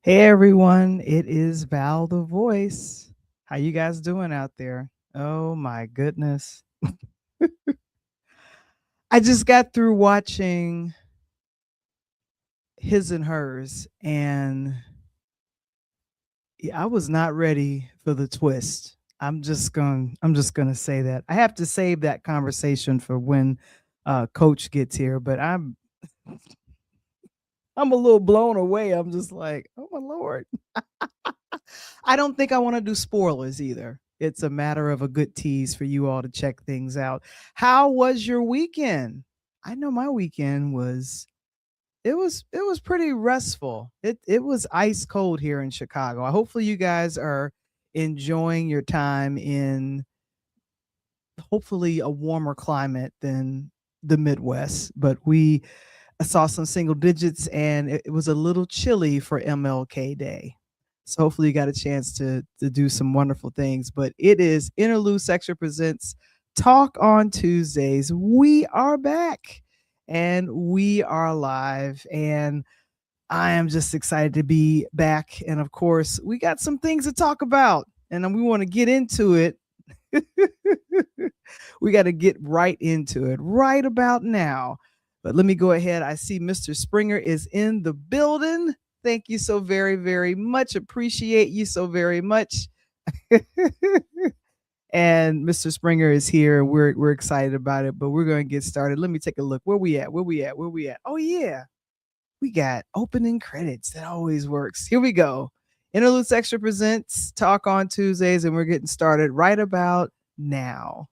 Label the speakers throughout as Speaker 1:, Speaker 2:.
Speaker 1: Hey everyone, it is Val the voice. How you guys doing out there? Oh my goodness. I just got through watching His and Hers and I was not ready for the twist. I'm just going to say that. I have to save that conversation for when coach gets here, but I'm a little blown away. I'm just like, "Oh my lord." I don't think I want to do spoilers either. It's a matter of a good tease for you all to check things out. How was your weekend? I know my weekend was it was pretty restful. It was ice cold here in Chicago. Hopefully you guys are enjoying your time in hopefully a warmer climate than the Midwest, but we saw some single digits and it was a little chilly for MLK Day. So hopefully you got a chance to do some wonderful things. But it is Interlude Section presents Talk on Tuesdays. We are back and we are live. And I am just excited to be back. And of course, we got some things to talk about. And we want to get into it. We got to get right into it right about now. But let me go ahead. I see Mr. Springer is in the building. Thank you so very, very much. Appreciate you so very much. And Mr. Springer is here. We're excited about it, but we're going to get started. Let me take a look. Where we at? Where we at? Where we at? Oh yeah. We got opening credits. That always works. Here we go. Interludes Extra presents Talk on Tuesdays, and we're getting started right about now.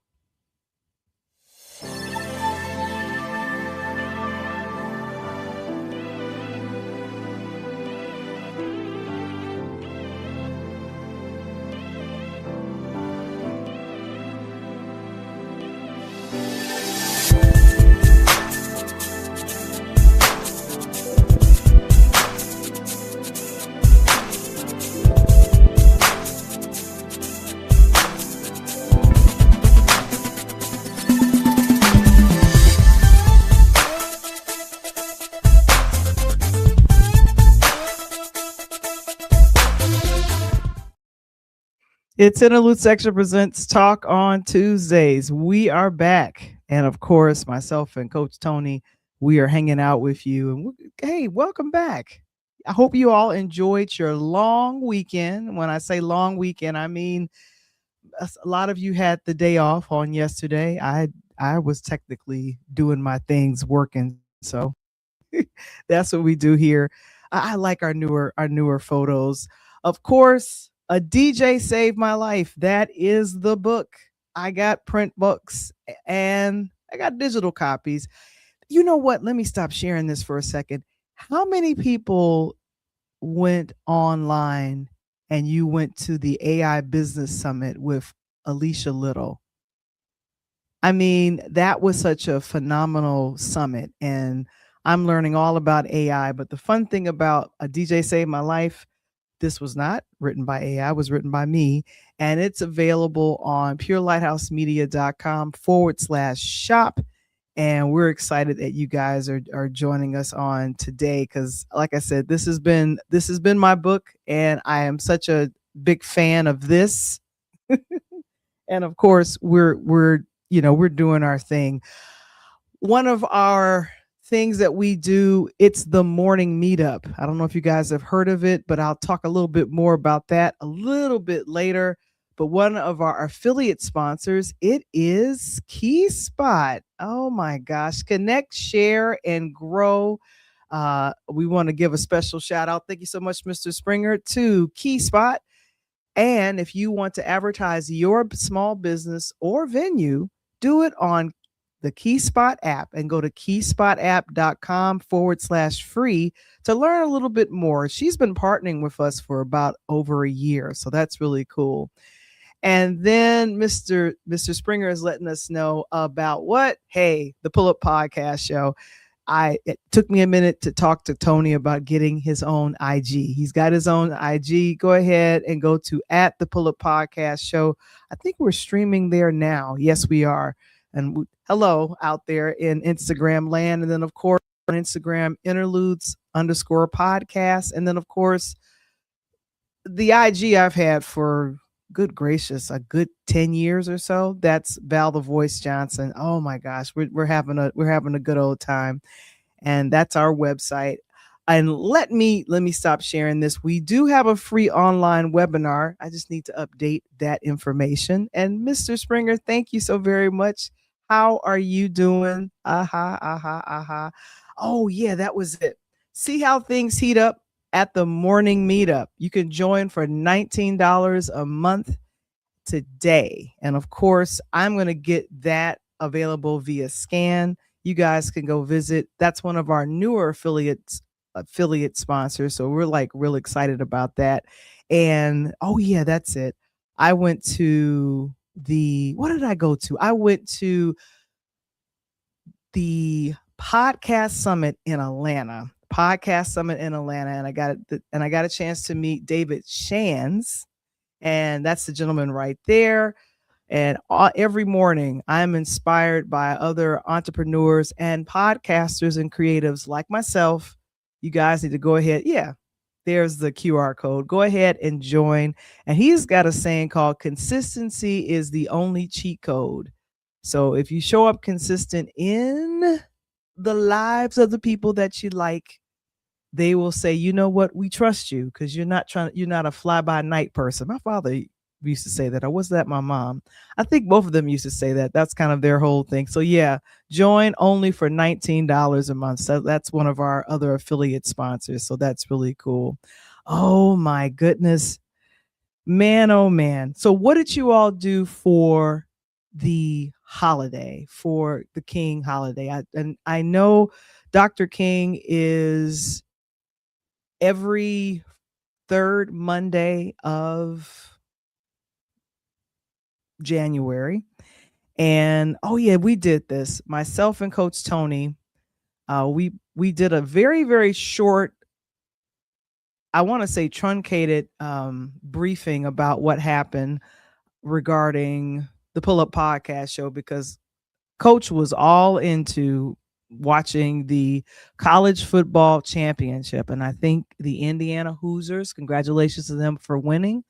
Speaker 1: It's Interlude Section presents Talk on Tuesdays. We are back. And of course, myself and Coach Tony, we are hanging out with you. And hey, welcome back. I hope you all enjoyed your long weekend. When I say long weekend, I mean a lot of you had the day off on yesterday. I was technically doing my things working. So that's what we do here. I like our newer photos. Of course, a DJ saved my life. That is the book. I got print books and I got digital copies. You know what? Let me stop sharing this for a second. How many people went online and you went to the AI Business Summit with Alicia Little? I mean, that was such a phenomenal summit, and I'm learning all about AI. But the fun thing about A DJ Saved My Life, this was not written by AI, it was written by me, and it's available on purelighthouse.media.com/shop. And we're excited that you guys are joining us on today because, like I said, this has been my book, and I am such a big fan of this. And of course, we're doing our thing. One of our things that we do, it's the morning meetup. I don't know if you guys have heard of it, but I'll talk a little bit more about that a little bit later. But one of our affiliate sponsors, it is Key Spot. Oh my gosh, connect, share, and grow. We want to give a special shout out. Thank you so much, Mr. Springer, to Key Spot. And if you want to advertise your small business or venue, do it on the KeySpot app and go to keyspotapp.com/free to learn a little bit more. She's been partnering with us for about over a year, so that's really cool. And then Mr. Springer is letting us know about what? Hey, the Pull Up Podcast Show. It took me a minute to talk to Tony about getting his own IG. He's got his own IG. Go ahead and go to at the Pull Up Podcast Show. I think we're streaming there now. Yes, we are. And hello out there in Instagram land. And then of course on Instagram, interludes _podcast. And then, of course, the IG I've had for, good gracious, a good 10 years or so. That's Val the Voice Johnson. Oh my gosh, we're having a good old time. And that's our website. And let me stop sharing this. We do have a free online webinar. I just need to update that information. And Mr. Springer, thank you so very much. How are you doing? Aha, aha, aha. Oh yeah, that was it. See how things heat up at the morning meetup. You can join for $19 a month today. And of course, I'm going to get that available via scan. You guys can go visit. That's one of our newer affiliate sponsors. So we're like real excited about that. And oh yeah, that's it. I went to what did I go to? I went to the podcast summit in Atlanta. And I got a chance to meet David Shands, and that's the gentleman right there. And every morning, I'm inspired by other entrepreneurs and podcasters and creatives like myself. You guys need to go ahead. Yeah, there's the QR code. Go ahead and join. And he's got a saying called consistency is the only cheat code. So if you show up consistent in the lives of the people that you like, they will say, you know what, we trust you because you're not a fly by night person. My father used to say that, or was that my mom? I think both of them used to say that. That's kind of their whole thing. So yeah, join only for $19 a month. So that's one of our other affiliate sponsors. So that's really cool. Oh my goodness, man, oh man. So what did you all do for the holiday, for the King holiday? I know Dr. King is every third Monday of January. And oh yeah, we did this. Myself and Coach Tony, we did a very, very short, I want to say truncated briefing about what happened regarding the Pull Up Podcast show, because Coach was all into watching the college football championship. And I think the Indiana Hoosiers, congratulations to them for winning.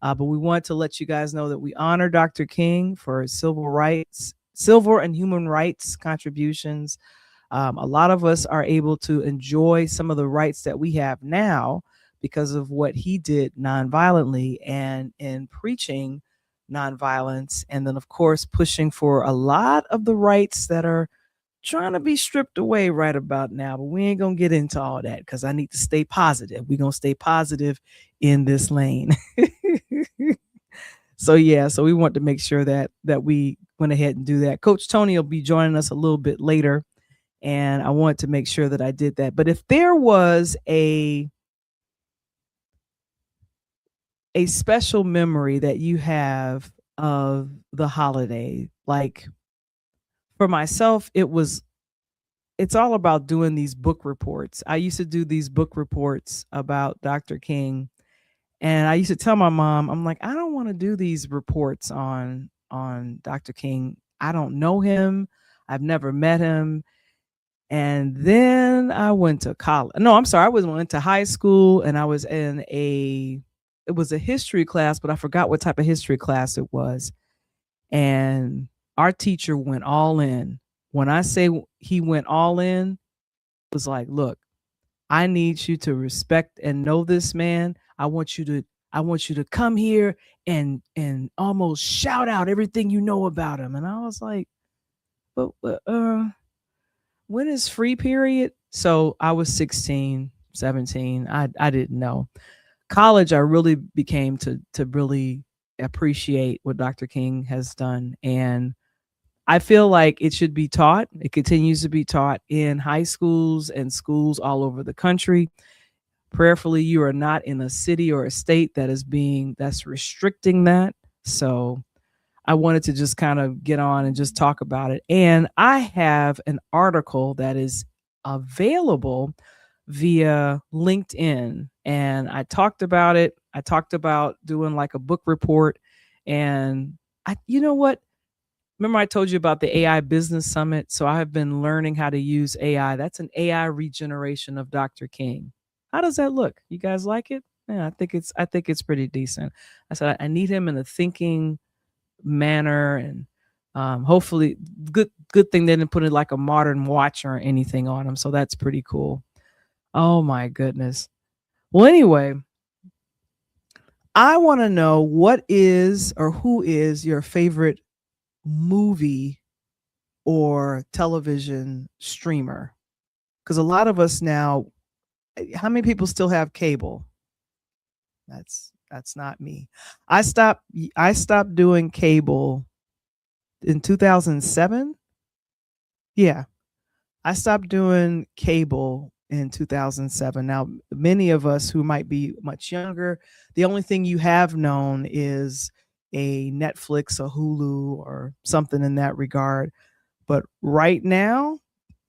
Speaker 1: But we want to let you guys know that we honor Dr. King for civil and human rights contributions. A lot of us are able to enjoy some of the rights that we have now because of what he did nonviolently and in preaching nonviolence. And then, of course, pushing for a lot of the rights that are trying to be stripped away right about now. But we ain't going to get into all that because I need to stay positive. We're going to stay positive in this lane. So yeah, so we want to make sure that we went ahead and do that. Coach Tony will be joining us a little bit later, and I want to make sure that I did that. But if there was a special memory that you have of the holiday, like for myself, it's all about doing these book reports. I used to do these book reports about Dr. King. And I used to tell my mom, I'm like, I don't want to do these reports on Dr. King. I don't know him. I've never met him. And then I went to college. No, I'm sorry. Went to high school, and I was in it was a history class, but I forgot what type of history class it was. And our teacher went all in. When I say he went all in, it was like, look, I need you to respect and know this man. I want you to come here and almost shout out everything you know about him. And I was like, but when is free period? So I was 16, 17. I didn't know. College, I really became to really appreciate what Dr. King has done. And I feel like it should be taught. It continues to be taught in high schools and schools all over the country. Prayerfully, you are not in a city or a state that's restricting that. So I wanted to just kind of get on and just talk about it. And I have an article that is available via LinkedIn. And I talked about it. I talked about doing like a book report. And you know what? remember I told you about the AI Business Summit? So I have been learning how to use AI. That's an AI regeneration of Dr. King. How does that look? You guys like it? Yeah, I think it's pretty decent. I said I need him in a thinking manner, and hopefully good thing they didn't put it like a modern watch or anything on him. So that's pretty cool. Oh my goodness. Well, anyway, I want to know what is or who is your favorite movie or television streamer? Because a lot of us now, how many people still have cable? That's not me. I stopped doing cable in 2007. Yeah, I stopped doing cable in 2007. Now, many of us who might be much younger, the only thing you have known is a Netflix, a Hulu, or something in that regard. But right now,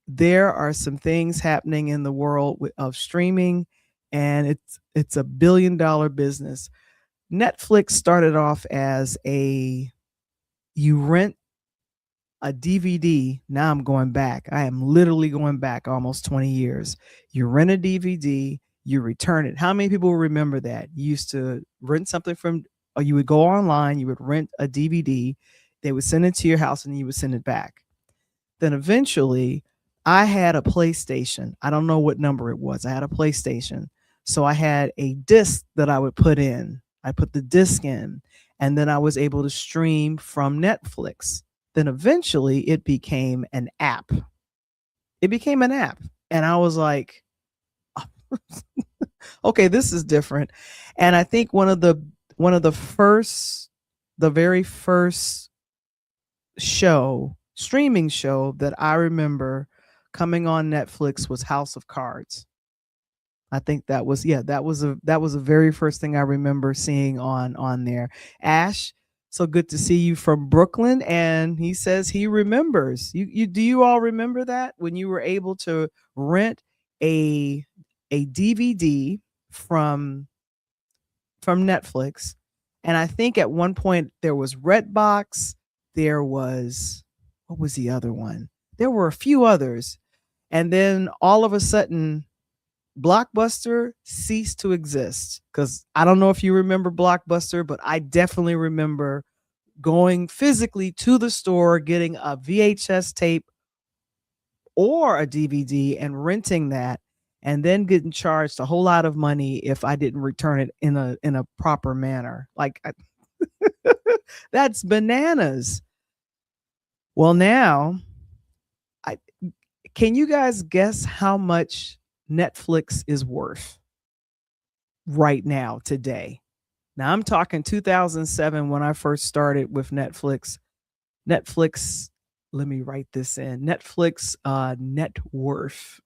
Speaker 1: there are some things happening in the world of streaming, and it's a billion-dollar business. Netflix started off as a you rent a DVD. Now I'm going back. I am literally going back almost 20 years. You rent a DVD, you return it. How many people remember that? You used to rent something from, or you would go online, you would rent a DVD, they would send it to your house, and you would send it back. Then eventually, I had a PlayStation. I don't know what number it was. I had a PlayStation. So I had a disc that I would put in. I put the disc in, and then I was able to stream from Netflix. Then eventually it became an app. It became an app. And I was like, okay, this is different. And I think the very first streaming show that I remember coming on Netflix was House of Cards. I think that was a very first thing I remember seeing on there. Ash, so good to see you from Brooklyn, and he says he remembers. You do you all remember that when you were able to rent a DVD from Netflix? And I think at one point there was Redbox, there was, what was the other one? There were a few others. And then all of a sudden Blockbuster ceased to exist, because I don't know if you remember Blockbuster, but I definitely remember going physically to the store, getting a VHS tape or a DVD and renting that, and then getting charged a whole lot of money if I didn't return it in a proper manner. That's bananas. Well, now, I can you guys guess how much Netflix is worth right now today? Now I'm talking 2007 when I first started with Netflix. Netflix, let me write this in. Netflix net worth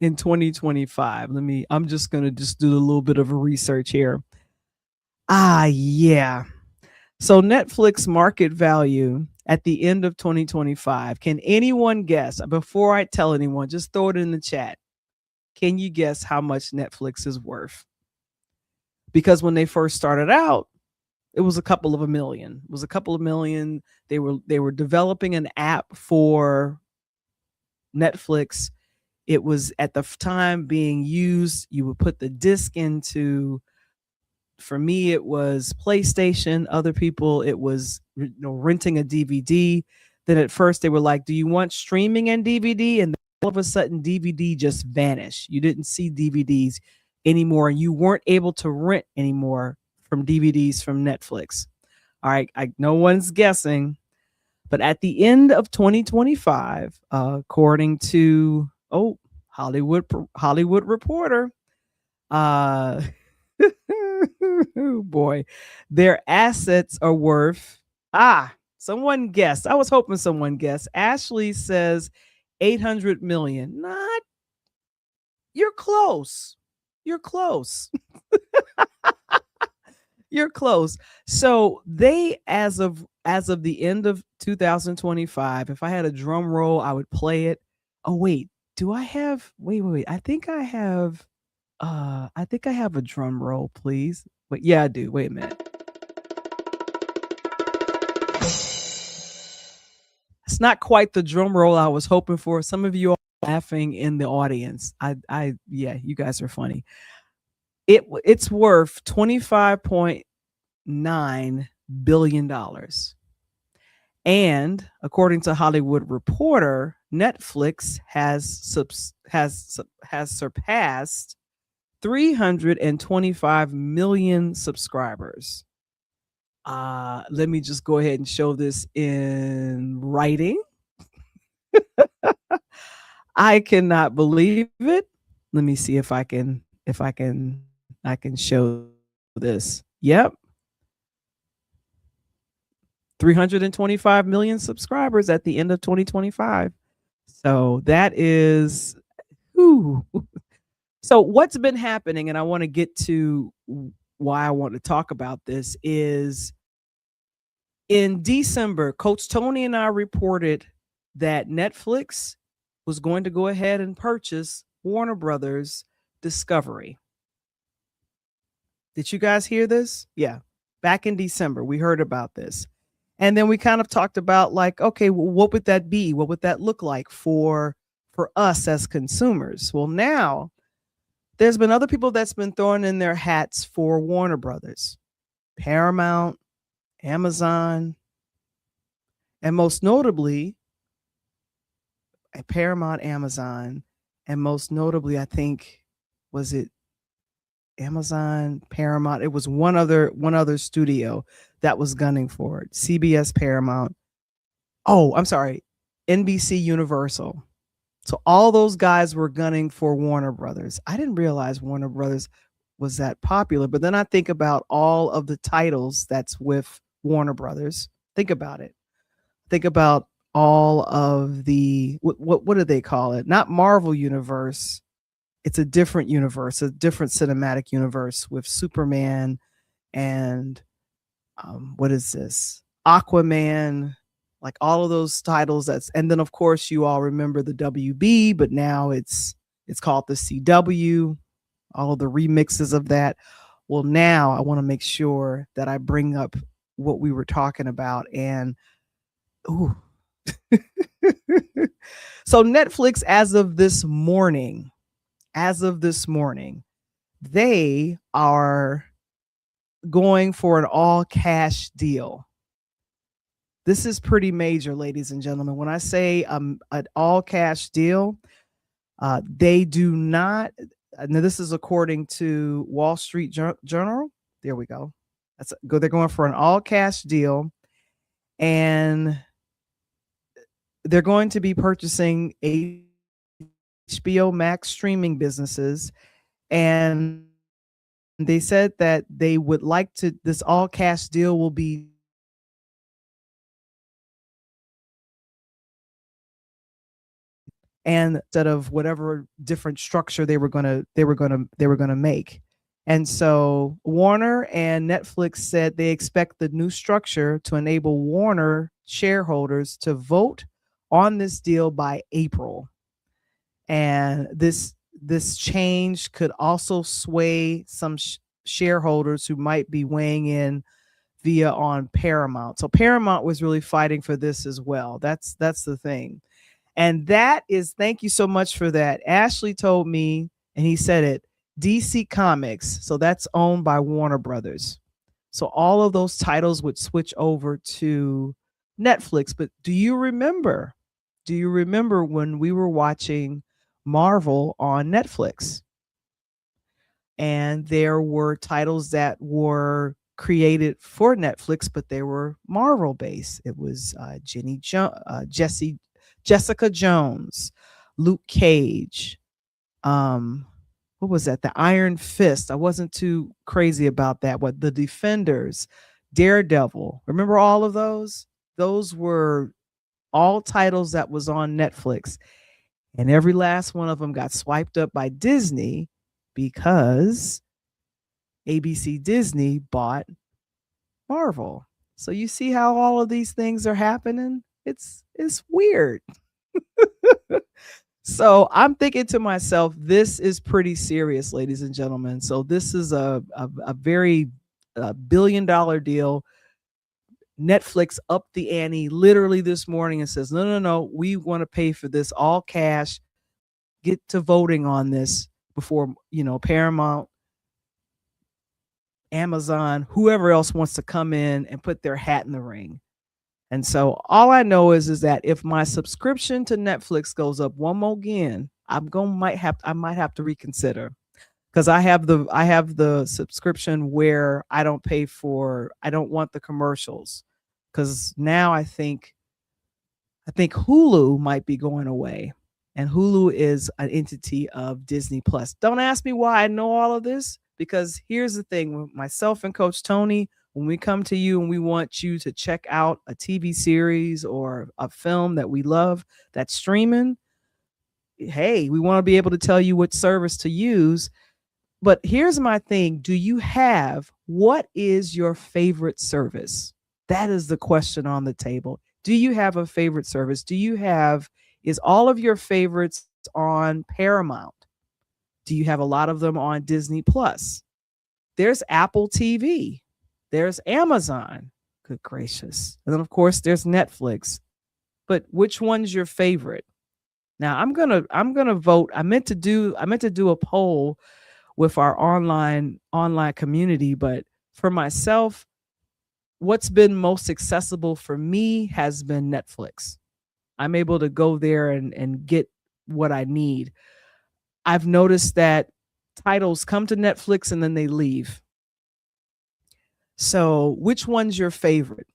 Speaker 1: in 2025. I'm just going to do a little bit of a research here. Yeah. So Netflix market value at the end of 2025. Can anyone guess? Before I tell anyone, just throw it in the chat. Can you guess how much Netflix is worth? Because when they first started out, it was a couple of million. It was a couple of million. They were developing an app for Netflix. It was at the time being used. You would put the disc into, for me, it was PlayStation. Other people, it was renting a DVD. Then at first they were like, do you want streaming and DVD? And then all of a sudden DVD just vanished. You didn't see DVDs anymore, and you weren't able to rent anymore from DVDs from Netflix. All right, no one's guessing, but at the end of 2025, according to Hollywood Reporter, oh boy, their assets are worth, someone guessed. I was hoping someone guessed. Ashley says 800 million. Not, you're close. You're close. You're close. So they, as of the end of 2025, if I had a drum roll, I would play it. Oh wait, do I have, wait. I think I have a drum roll, please. But yeah, I do. Wait a minute. It's not quite the drum roll I was hoping for. Some of you are laughing in the audience. Yeah, you guys are funny. It's worth $25.9 billion. And according to Hollywood Reporter, Netflix has surpassed 325 million subscribers. Let me just go ahead and show this in writing. I cannot believe it. Let me see if I can show this. Yep. 325 million subscribers at the end of 2025. So that is whew. So what's been happening, and I want to get to why I want to talk about this, is in December, Coach Tony and I reported that Netflix was going to go ahead and purchase Warner Brothers Discovery. Did you guys hear this? Yeah. Back in December, we heard about this. And then we kind of talked about, like, okay, well, what would that be? What would that look like for us as consumers? Well, now there's been other people that's been throwing in their hats for Warner Brothers, Paramount, Amazon, and most notably, Paramount, Amazon, and most notably, I think, was it Amazon, Paramount? It was one other studio that was gunning for it. CBS, Paramount. Oh, I'm sorry, NBC Universal. So all those guys were gunning for Warner Brothers. I didn't realize Warner Brothers was that popular, but then I think about all of the titles that's with Warner Brothers. Think about it. Think about all of the what do they call it? Not Marvel Universe. It's a different universe, a different cinematic universe with Superman and what is this? Aquaman, like all of those titles. And then of course you all remember the WB, but now it's called the CW. All of the remixes of that. Well, now I want to make sure that I bring up what we were talking about. And ooh. So Netflix, as of this morning, they are going for an all cash deal. This is pretty major, ladies and gentlemen. When I say an all cash deal, they do not. Now, this is according to Wall Street Journal. There we go. They're going for an all cash deal, and they're going to be purchasing HBO Max streaming businesses, and they said that they would like to. This all cash deal will be and instead of whatever different structure they were gonna make. And so Warner and Netflix said they expect the new structure to enable Warner shareholders to vote on this deal by April. And this change could also sway some shareholders who might be weighing in via on Paramount. So Paramount was really fighting for this as well. That's the thing. And that is, thank you so much for that. Ashley told me, and he said it, DC Comics. So that's owned by Warner Brothers. So all of those titles would switch over to Netflix. But do you remember when we were watching Marvel on Netflix? And there were titles that were created for Netflix, but they were Marvel based. It was Jessica Jones, Luke Cage, what was that? The Iron Fist. I wasn't too crazy about that. What, the Defenders, Daredevil. Remember all of those? Those were all titles that was on Netflix. And every last one of them got swiped up by Disney because ABC Disney bought Marvel. So you see how all of these things are happening? It's weird. So I'm thinking to myself, this is pretty serious, ladies and gentlemen. So this is a very $1 billion deal. Netflix upped the ante literally this morning and says, no, no, no, we want to pay for this all cash. Get to voting on this before, Paramount, Amazon, whoever else wants to come in and put their hat in the ring. And so all I know is that if my subscription to Netflix goes up one more again, I might have to reconsider, because I have the subscription where I don't want the commercials, because now I think Hulu might be going away, and Hulu is an entity of Disney Plus. Don't ask me why I know all of this, because here's the thing: with myself and Coach Tony, when we come to you and we want you to check out a TV series or a film that we love that's streaming, hey, we want to be able to tell you what service to use. But here's my thing: what is your favorite service? That is the question on the table. Do you have a favorite service? Is all of your favorites on Paramount? Do you have a lot of them on Disney Plus? There's Apple TV. There's Amazon. Good gracious. And then of course there's Netflix. But which one's your favorite? Now I'm gonna vote. I meant to do a poll with our online community, but for myself, what's been most accessible for me has been Netflix. I'm able to go there and get what I need. I've noticed that titles come to Netflix and then they leave. So, which one's your favorite?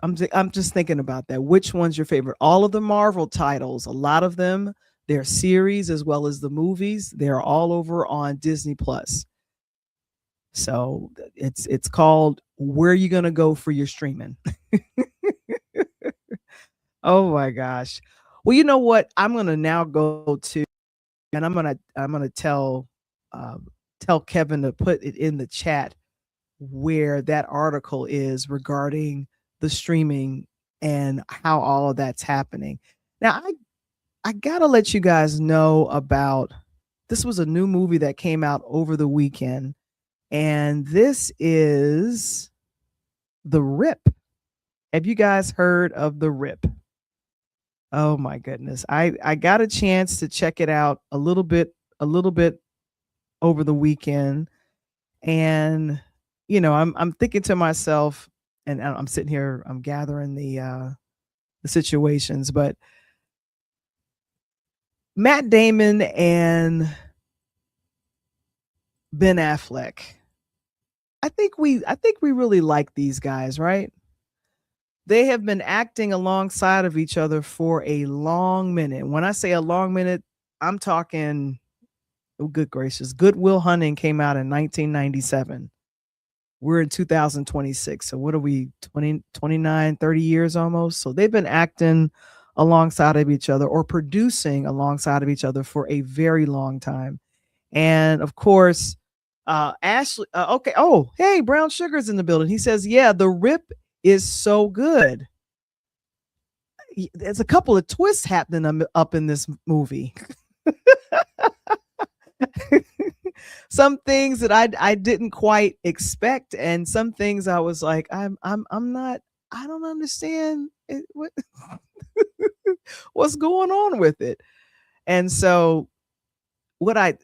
Speaker 1: I'm just thinking about that. Which one's your favorite? All of the Marvel titles, a lot of them, their series as well as the movies, they're all over on Disney Plus. So it's called Where You Gonna Go for Your Streaming. Oh my gosh. Well, you know what? I'm gonna now go to, and I'm gonna tell Kevin to put it in the chat where that article is regarding the streaming and how all of that's happening. Now, I gotta let you guys know about, this was a new movie that came out over the weekend, and this is The Rip. Have you guys heard of The Rip? Oh my goodness. I got a chance to check it out a little bit over the weekend, and I'm thinking to myself, and I'm sitting here, I'm gathering the situations, but Matt Damon and Ben Affleck. I think we really like these guys, right? They have been acting alongside of each other for a long minute. When I say a long minute, I'm talking, oh, good gracious. Good Will Hunting came out in 1997. We're in 2026. So what are we, 20, 29, 30 years almost? So they've been acting alongside of each other or producing alongside of each other for a very long time. And of course, Ashley, okay. Oh, hey, Brown Sugar's in the building. He says, yeah, The Rip is so good. There's a couple of twists happening up in this movie. Some things that I didn't quite expect, and some things I was like, I'm not, I don't understand what's going on with it. And so what I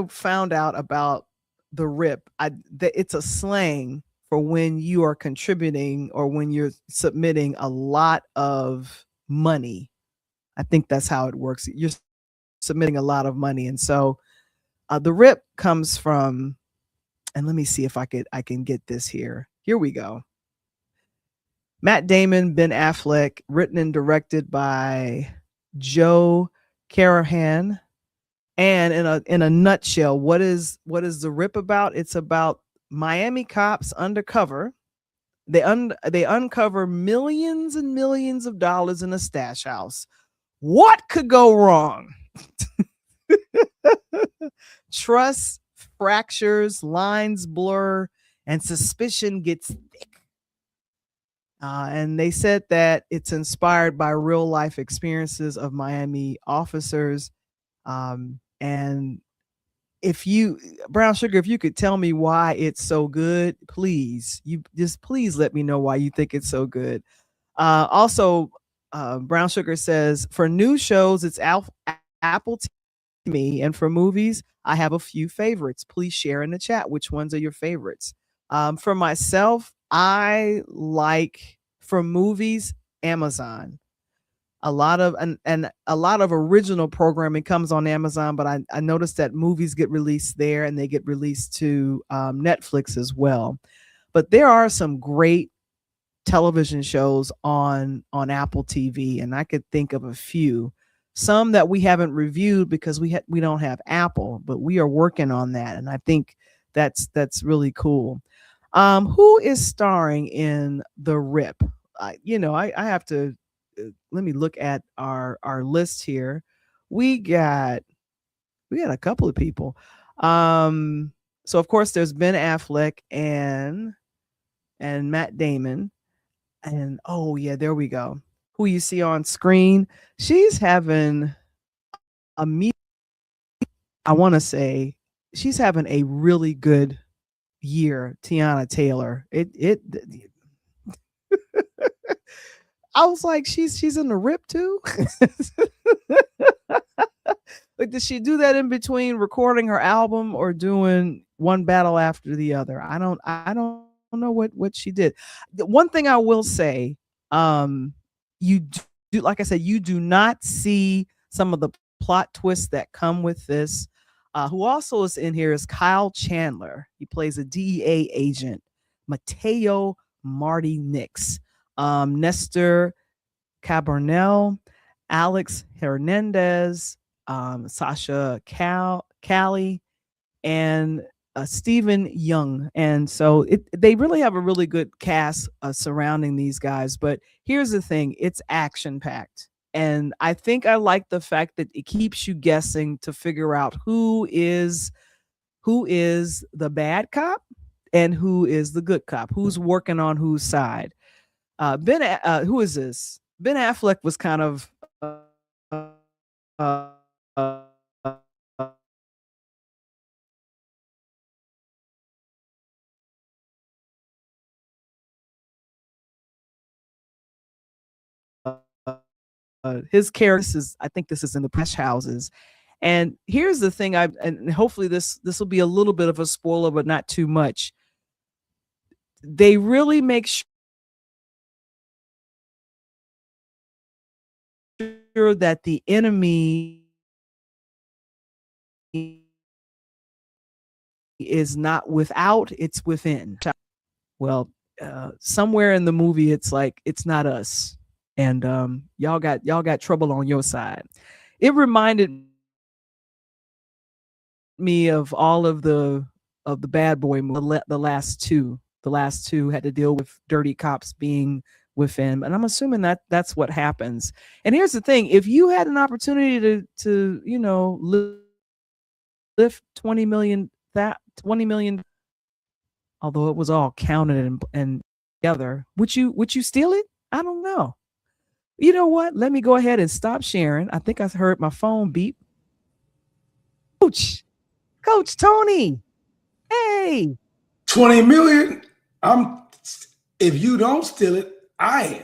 Speaker 1: found out about The Rip, that it's a slang for when you are contributing or when you're submitting a lot of money. I think that's how it works. You're submitting a lot of money, and so The Rip comes from, and let me see if I can get this here. Here we go. Matt Damon, Ben Affleck, written and directed by Joe Carnahan. And in a nutshell, what is The Rip about? It's about Miami cops undercover. They uncover millions and millions of dollars in a stash house. What could go wrong? Trust fractures, lines blur, and suspicion gets thick. And they said that it's inspired by real life experiences of Miami officers. And if you, Brown Sugar, if you could tell me why it's so good, please, you just please let me know why you think it's so good. Also, Brown Sugar says for new shows, it's Apple TV, and for movies, I have a few favorites. Please share in the chat which ones are your favorites. For myself, I like for movies Amazon. A lot of and a lot of original programming comes on Amazon, but I noticed that movies get released there and they get released to Netflix as well. But there are some great television shows on Apple TV, and I could think of a few. Some that we haven't reviewed because we don't have Apple, but we are working on that, and I think that's really cool. Who is starring in The Rip? I have to let me look at our list here. We got we had a couple of people. So of course there's Ben Affleck and Matt Damon. And oh yeah, there we go. Who you see on screen, she's having a meet. I want to say she's having a really good year. Tiana Taylor. It. I was like, she's in The Rip too. Like, did she do that in between recording her album or doing one battle after the other? I don't know what she did. The one thing I will say, you do, like I said, you do not see some of the plot twists that come with this. Who also is in here is Kyle Chandler. He plays a DEA agent. Mateo Marty Nix, Nestor Cabernel, Alex Hernandez, Sasha Callie, and Stephen Young. And so they really have a really good cast surrounding these guys. But here's the thing, it's action packed. And I think I like the fact that it keeps you guessing to figure out who is the bad cop and who is the good cop, who's working on whose side. Who is this? Ben Affleck was kind of uh, uh, his character is, I think this is in the press houses. And here's the thing, and hopefully this will be a little bit of a spoiler, but not too much. They really make sure that the enemy is not without, it's within. Well, somewhere in the movie, it's like, it's not us. And y'all got trouble on your side. It reminded me of all of the bad boy movies. The last two had to deal with dirty cops being within, and I'm assuming that that's what happens. And here's the thing, if you had an opportunity to lift 20 million, although it was all counted and together, would you steal it? I don't know. You know what, let me go ahead and stop sharing. I think I heard my phone beep. Coach Tony, hey.
Speaker 2: 20 million. If you don't steal it, I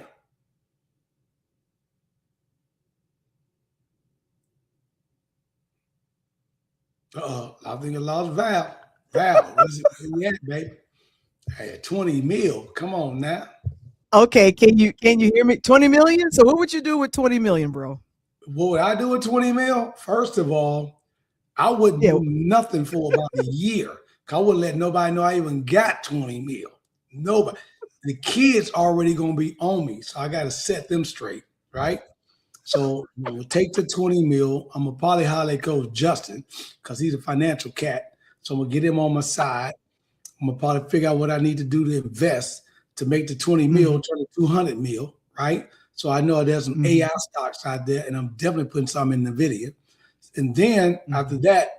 Speaker 2: am. I think I lost Val. Val, where's it at, baby? Hey, 20 mil. Come on now.
Speaker 1: Okay, can you hear me? 20 million? So what would you do with 20 million, bro?
Speaker 2: What would I do with 20 mil? First of all, I wouldn't do nothing for about a year. I wouldn't let nobody know I even got 20 mil. Nobody. The kids already gonna be on me, so I got to set them straight, right? So we'll take the 20 mil. I'm gonna probably holler at Coach Justin because he's a financial cat. So I'm gonna get him on my side. I'm gonna probably figure out what I need to do to invest to make the 20 mil turn to 200 mil, right? So I know there's some AI stocks out there, and I'm definitely putting some in the video. And then after that,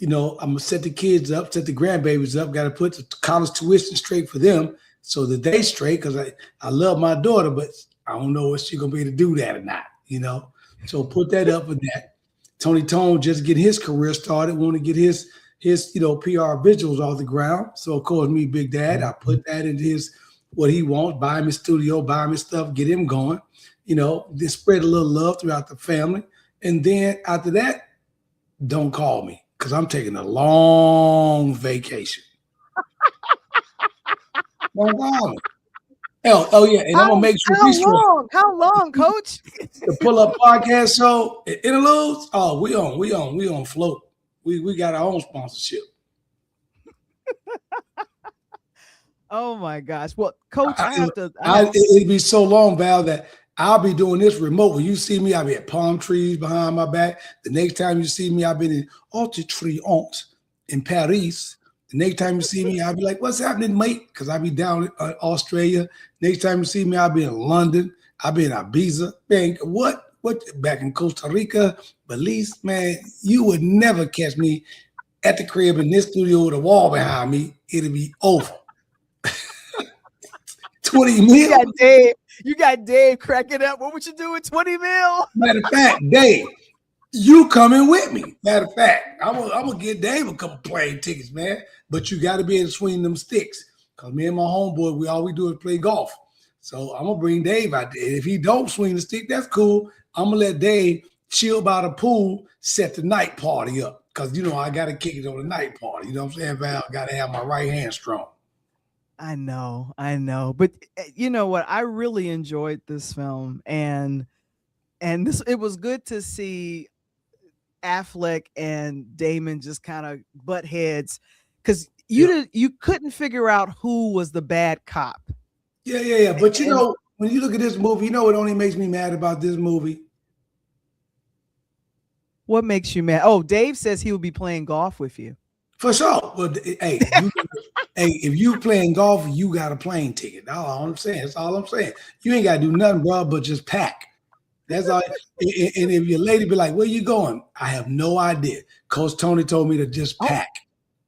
Speaker 2: I'm gonna set the kids up, set the grandbabies up. Got to put the college tuition straight for them so that they straight. Because I love my daughter, but I don't know if she's gonna be able to do that or not. So put that up with that. Tony Tone just get his career started. Want to get his his PR visuals off the ground. So of course, me, Big Dad, I put that into his what he wants, buy him his studio, buy him his stuff, get him going. Just spread a little love throughout the family. And then after that, don't call me because I'm taking a long vacation. Don't call me. Oh yeah, and I'm gonna make sure.
Speaker 1: How long, Coach?
Speaker 2: The Pull Up Podcast Show interludes. Oh, we on float. We got our own sponsorship.
Speaker 1: Oh my gosh! Well, Coach,
Speaker 2: it'd be so long, Val, that I'll be doing this remote. When you see me, I'll be at palm trees behind my back. The next time you see me, I'll be in Arc de Triomphe in Paris. The next time you see me, I'll be like, what's happening, mate? Because I'll be down in Australia. Next time you see me, I'll be in London. I'll be in Ibiza. Man, what back in Costa Rica, Belize, man, you would never catch me at the crib in this studio with a wall behind me. It'll be over. 20 mil.
Speaker 1: You got Dave cracking up. What would you do with 20 mil?
Speaker 2: Matter of fact, Dave, you coming with me. Matter of fact, I'm gonna get Dave a couple plane tickets, man. But you got to be able to swing them sticks. Because me and my homeboy, all we do is play golf. So I'm gonna bring Dave out there. If he don't swing the stick, that's cool. I'm gonna let Dave chill by the pool, set the night party up. Because I gotta kick it on the night party. You know what I'm saying, Val? Gotta have my right hand strong.
Speaker 1: I know. But you know what? I really enjoyed this film, and it was good to see Affleck and Damon just kind of butt heads because you couldn't figure out who was the bad cop.
Speaker 2: Yeah. But when you look at this movie, what only makes me mad about this movie?
Speaker 1: What makes you mad? Oh, Dave says he will be playing golf with you.
Speaker 2: For sure. Well, hey, if you playing golf, you got a plane ticket. That's all I'm saying. That's all I'm saying. You ain't got to do nothing, bro, but just pack. That's all. And if your lady be like, where you going? I have no idea. Coach Tony told me to just pack,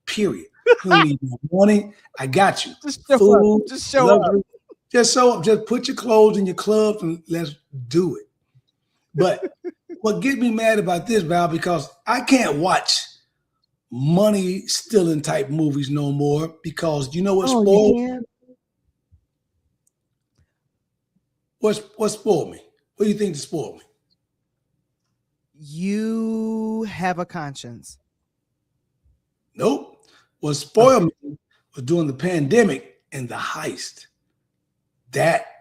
Speaker 2: period. You don't need no money. I got you.
Speaker 1: Just show up.
Speaker 2: Just show up. Just put your clothes in your clubs and let's do it. But what gets me mad about this, Val, because I can't watch money stealing type movies no more because you know what spoiled me? What spoiled me? What do you think spoiled me?
Speaker 1: You have a conscience.
Speaker 2: Nope. What spoiled me was during the pandemic and the heist.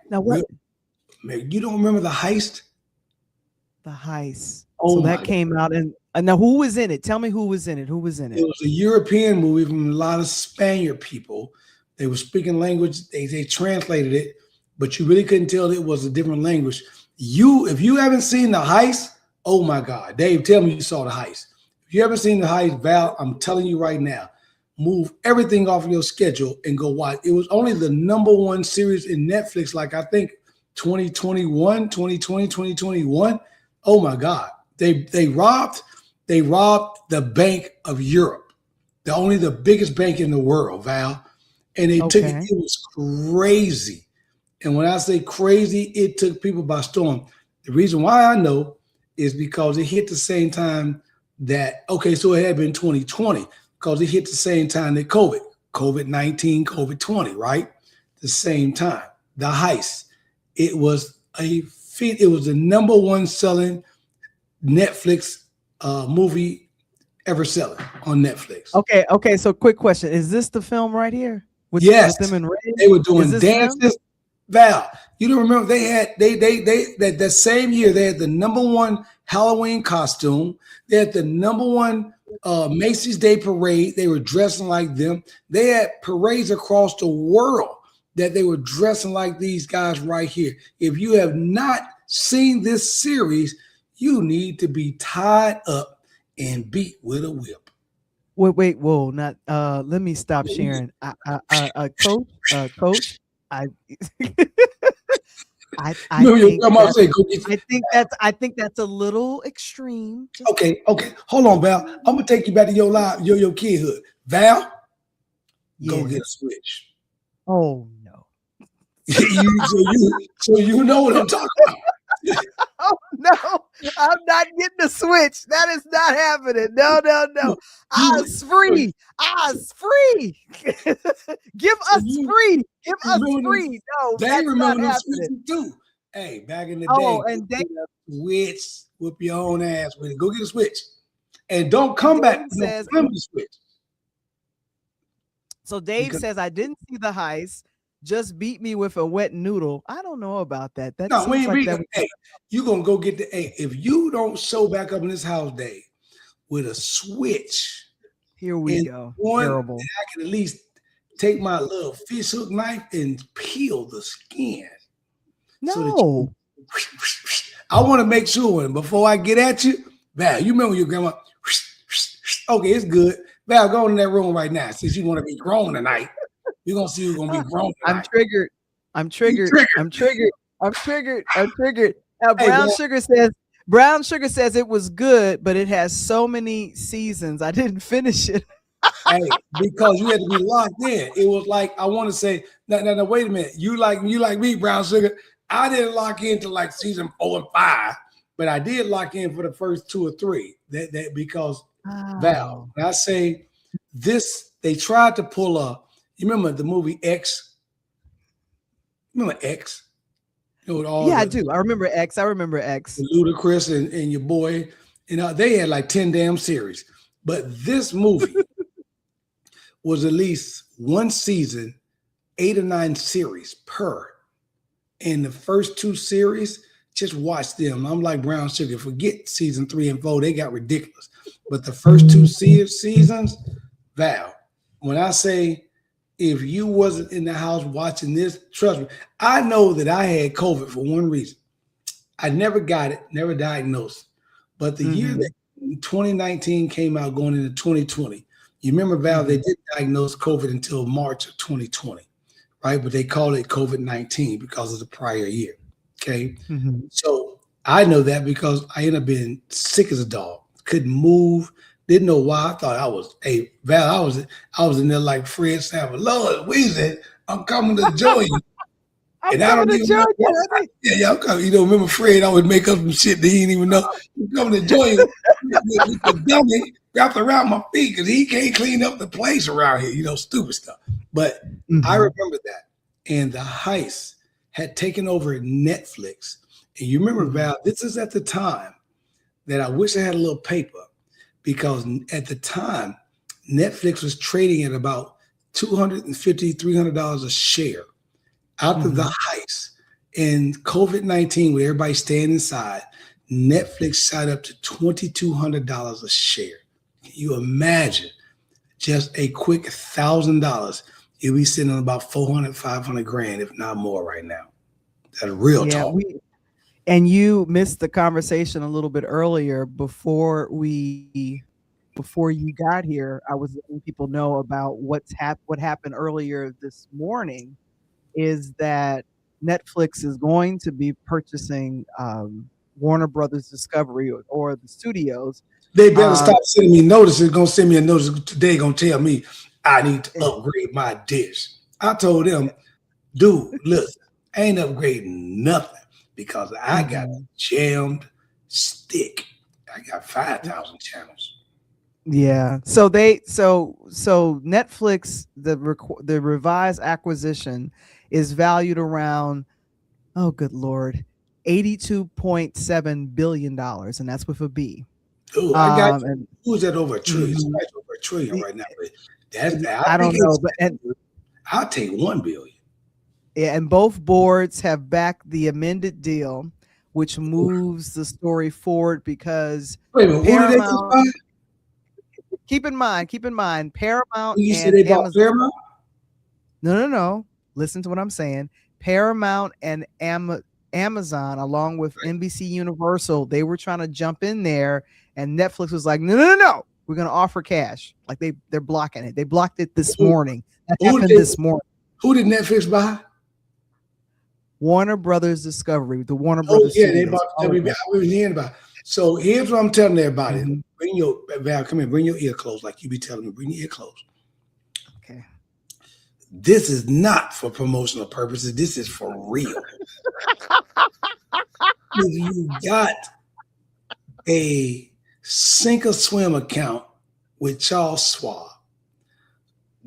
Speaker 1: Now what?
Speaker 2: You don't remember the heist?
Speaker 1: The heist.
Speaker 2: Oh,
Speaker 1: so that came out, and now who was in it? Tell me who was in it. Who was in it?
Speaker 2: It was a European movie from a lot of Spaniard people. They were speaking language. They translated it, but you really couldn't tell it was a different language. If you haven't seen the heist, oh my God, Dave, tell me you saw the heist. If you haven't seen the heist, Val, I'm telling you right now, move everything off of your schedule and go watch. It was only the #1 series in Netflix, like I think 2021. Oh my God. They robbed the Bank of Europe. The biggest bank in the world, Val. And they took it. It was crazy. And when I say crazy, it took people by storm. The reason why I know is because it hit the same time so it had been 2020 because it hit the same time that COVID-19, COVID-20, right? The same time. The heist. It was the #1 selling Netflix movie ever selling on Netflix.
Speaker 1: Okay. So quick question. Is this the film right here?
Speaker 2: Yes.
Speaker 1: With them in red?
Speaker 2: They were doing dances. Val, you don't remember they had that same year they had the #1 Halloween costume. They had the #1 Macy's Day Parade. They were dressing like them. They had parades across the world that they were dressing like these guys right here. If you have not seen this series, you need to be tied up and beat with a whip.
Speaker 1: Wait, whoa, not let me stop sharing. Coach, I think that's a little extreme.
Speaker 2: Okay. Hold on, Val. I'm gonna take you back to your kidhood. Val, go get a Switch.
Speaker 1: Oh no.
Speaker 2: So you know what I'm talking about.
Speaker 1: Oh no, I'm not getting a switch. That is not happening. No. Oz free. Oz free. Give us free. Give us free. No,
Speaker 2: they
Speaker 1: that's
Speaker 2: remember
Speaker 1: not
Speaker 2: them
Speaker 1: happening.
Speaker 2: switches too. Hey, back in the
Speaker 1: Oh,
Speaker 2: day,
Speaker 1: and Dave,
Speaker 2: switch, whip your own ass with it. Go get a switch. And don't come back with no flimsy switch.
Speaker 1: So Dave says, I didn't see the heist. Just beat me with a wet noodle. I don't know about that. That
Speaker 2: no, we
Speaker 1: seems
Speaker 2: ain't
Speaker 1: like that.
Speaker 2: Hey, you gonna go get the if you don't show back up in this house, Dave, with a switch.
Speaker 1: Here we go.
Speaker 2: Terrible. I can at least take my little fish hook knife and peel the skin.
Speaker 1: No.
Speaker 2: So I want to make sure before I get at you, Val, you remember your grandma? Okay, it's good. Val, go in that room right now. Since you want to be grown tonight, you're gonna see who's gonna be grown tonight.
Speaker 1: I'm triggered. Now, Brown Sugar says it was good, but it has so many seasons. I didn't finish it.
Speaker 2: Hey, because you had to be locked in. It was like, I want to say, no, wait a minute. You like me, Brown Sugar. I didn't lock into like season 4 and 5, but I did lock in for the first 2 or 3. That because Val, when I say this, they tried to pull up. You remember the movie X? Remember X? You know,
Speaker 1: I do. I remember X.
Speaker 2: Ludacris and your boy. You know, they had like 10 damn series. But this movie was at least one season, 8 or 9 series per. And the first 2 series, just watch them. I'm like Brown Sugar. Forget season 3 and 4. They got ridiculous. But the first 2 seasons, Val, when I say if you wasn't in the house watching this, trust me, I know that I had COVID for one reason. I never got it, never diagnosed. But the year that 2019 came out going into 2020, you remember, Val, they didn't diagnose COVID until March of 2020, right? But they called it COVID-19 because of the prior year, okay? So I know that because I ended up being sick as a dog, couldn't move, didn't know why. I thought I was, hey, Val, I was in there like Fred Sanford, Lord, Weezy, I'm coming to join you. And I don't even know. Yeah, I'm coming. You know, remember Fred always make up some shit that he didn't even know. I'm coming to join you with the dummy wrapped around my feet because he can't clean up the place around here, you know, stupid stuff. But I remember that. And the heist had taken over Netflix. And you remember, Val, this is at the time that I wish I had a little paper, because at the time, Netflix was trading at about $250, $300 a share. After the heist and COVID-19, with everybody staying inside, Netflix shot up to $2,200 a share. Can you imagine just a quick $1,000? You'll be sitting on about 400, 500 grand, if not more right now. That's real talk.
Speaker 1: And you missed the conversation a little bit earlier before you got here. I was letting people know about what happened earlier this morning is that Netflix is going to be purchasing Warner Brothers Discovery or the studios.
Speaker 2: They better stop sending me notices. They're going to send me a notice today, going to tell me I need to upgrade my dish. I told them, dude, listen, I ain't upgrading nothing because I got a jammed stick. I got 5,000 channels.
Speaker 1: Yeah. So Netflix, the revised acquisition is valued around, oh good Lord, $82.7 billion. And that's with a B.
Speaker 2: Oh, I got you. Who's that over a trillion? Somebody's over a trillion right now. But
Speaker 1: I don't know, but
Speaker 2: I'll take $1 billion.
Speaker 1: Yeah, and both boards have backed the amended deal, which moves the story forward because Paramount. Keep in mind, Paramount and Amazon.
Speaker 2: Paramount?
Speaker 1: No. Listen to what I'm saying. Paramount and Amazon, along with NBC Universal, they were trying to jump in there, and Netflix was like, no. We're going to offer cash. Like they're blocking it. They blocked it this morning. That happened this morning.
Speaker 2: Who did Netflix buy?
Speaker 1: Warner Brothers Discovery. The Warner Brothers.
Speaker 2: Yeah, they bought WB. We were hearing about. So here's what I'm telling everybody. Bring your Val, come here, bring your ear closed, like you be telling me. Bring your ear closed.
Speaker 1: Okay.
Speaker 2: This is not for promotional purposes. This is a sink or swim account with Charles Schwab.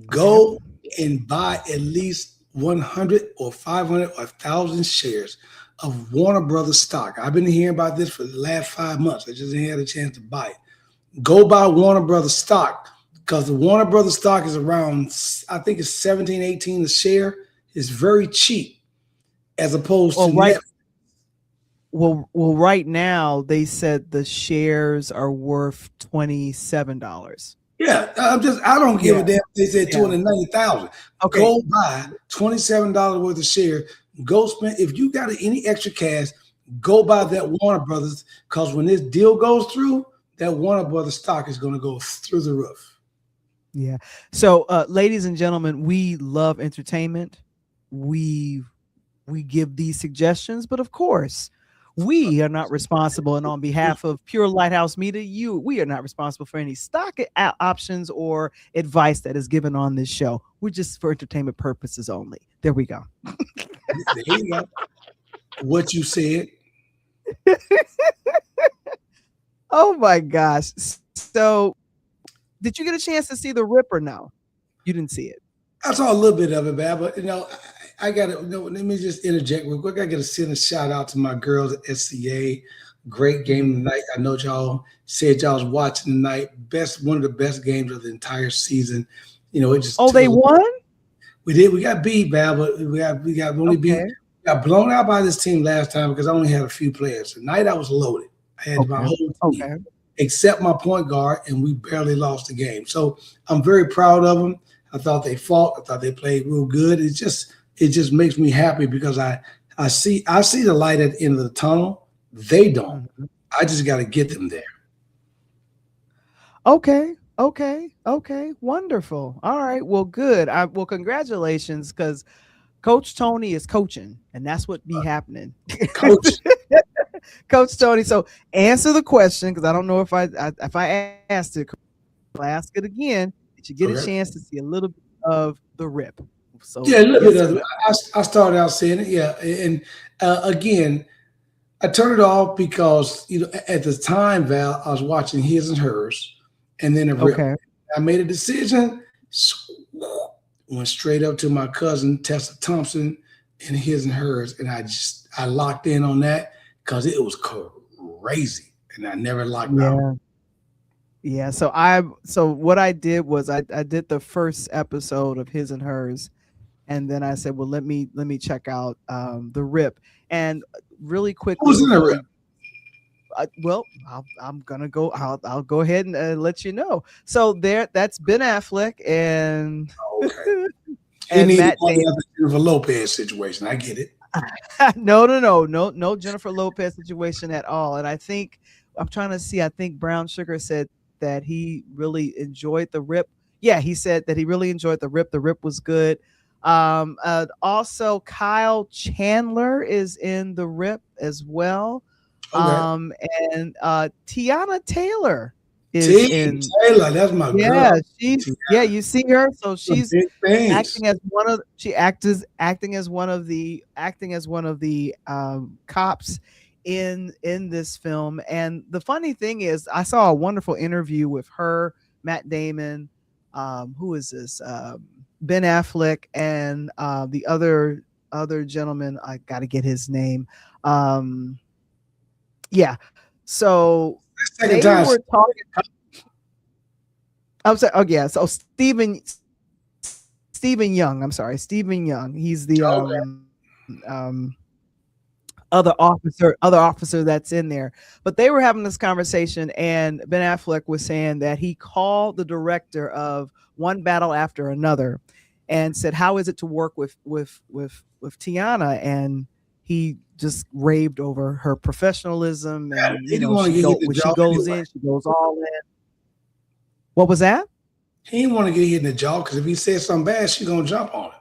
Speaker 2: Go and buy at least 100 or 500 or 1,000 shares of Warner Brothers stock. I've been hearing about this for the last 5 months. I just ain't had a chance to buy it. Go buy Warner Brothers stock because the Warner Brothers stock is around, I think it's 17, 18 a share. It's very cheap as opposed to Netflix.
Speaker 1: Well, right now they said the shares are worth $27.
Speaker 2: Yeah, I don't give a damn. They said 290,000. Okay. Go buy $27 worth of share. Go spend, if you got any extra cash, go buy that Warner Brothers, because when this deal goes through, that Warner Brothers stock is going to go through the roof.
Speaker 1: Yeah. So, ladies and gentlemen, we love entertainment. We give these suggestions, but of course, we are not responsible, and on behalf of Pure Lighthouse Media, we are not responsible for any stock options or advice that is given on this show. We're just for entertainment purposes only. There we go.
Speaker 2: There you go. What you said.
Speaker 1: Oh my gosh. So, did you get a chance to see The Rip or no? You didn't see it.
Speaker 2: I saw a little bit of it, but I got to, let me just interject real quick. I got to send a shout out to my girls at SCA. Great game tonight. I know y'all said y'all was watching tonight. One of the best games of the entire season. It just.
Speaker 1: Oh, they won?
Speaker 2: We did. We got beat, Val, but we got only beat. We got blown out by this team last time because I only had a few players. Tonight I was loaded. I had my whole team except my point guard, and we barely lost the game. So I'm very proud of them. I thought they fought. I thought they played real good. It just makes me happy because I see the light at the end of the tunnel. They don't. Mm-hmm. I just got to get them there.
Speaker 1: Okay. Wonderful. All right. Well, good. Well, congratulations, because Coach Tony is coaching, and that's what be happening. Coach Tony. So answer the question, because I don't know if I asked it. I'll ask it again. Did you get a chance to see a little bit of The Rip? So
Speaker 2: yeah, a little bit of it. I started out saying it. Yeah, and again, I turned it off because at the time, Val, I was watching His and Hers, and then The Rip. I made a decision. Went straight up to my cousin Tessa Thompson and His and Hers, and I locked in on that because it was crazy, and I never locked out.
Speaker 1: Yeah. So what I did was I did the first episode of His and Hers, and then I said, well, let me check out The Rip. And really quickly,
Speaker 2: who's in The Rip?
Speaker 1: Well, I'm gonna go. I'll go ahead and let you know. So that's Ben Affleck and
Speaker 2: and Matt Damon. Jennifer Lopez situation. I get it.
Speaker 1: No Jennifer Lopez situation at all. And I think I'm trying to see. I think Brown Sugar said that he really enjoyed The Rip. Yeah, he said that he really enjoyed The Rip. The Rip was good. Also, Kyle Chandler is in The Rip as well. And Tiana Taylor is in.
Speaker 2: Taylor, that's my girl.
Speaker 1: You see her. So she's acting as one of the cops in this film. And the funny thing is, I saw a wonderful interview with her, Matt Damon, who is this? Ben Affleck, and the other gentleman. I got to get his name. Yeah. So they were talking. I'm sorry. Oh yeah. So Stephen Young. I'm sorry, Stephen Young. He's the other officer that's in there. But they were having this conversation, and Ben Affleck was saying that he called the director of One Battle After Another and said, "How is it to work with Tiana?" And he just raved over her professionalism, and when she goes in, she goes all in. What was that?
Speaker 2: He didn't want to get hit in the jaw, because if he said something bad, she's gonna jump on him.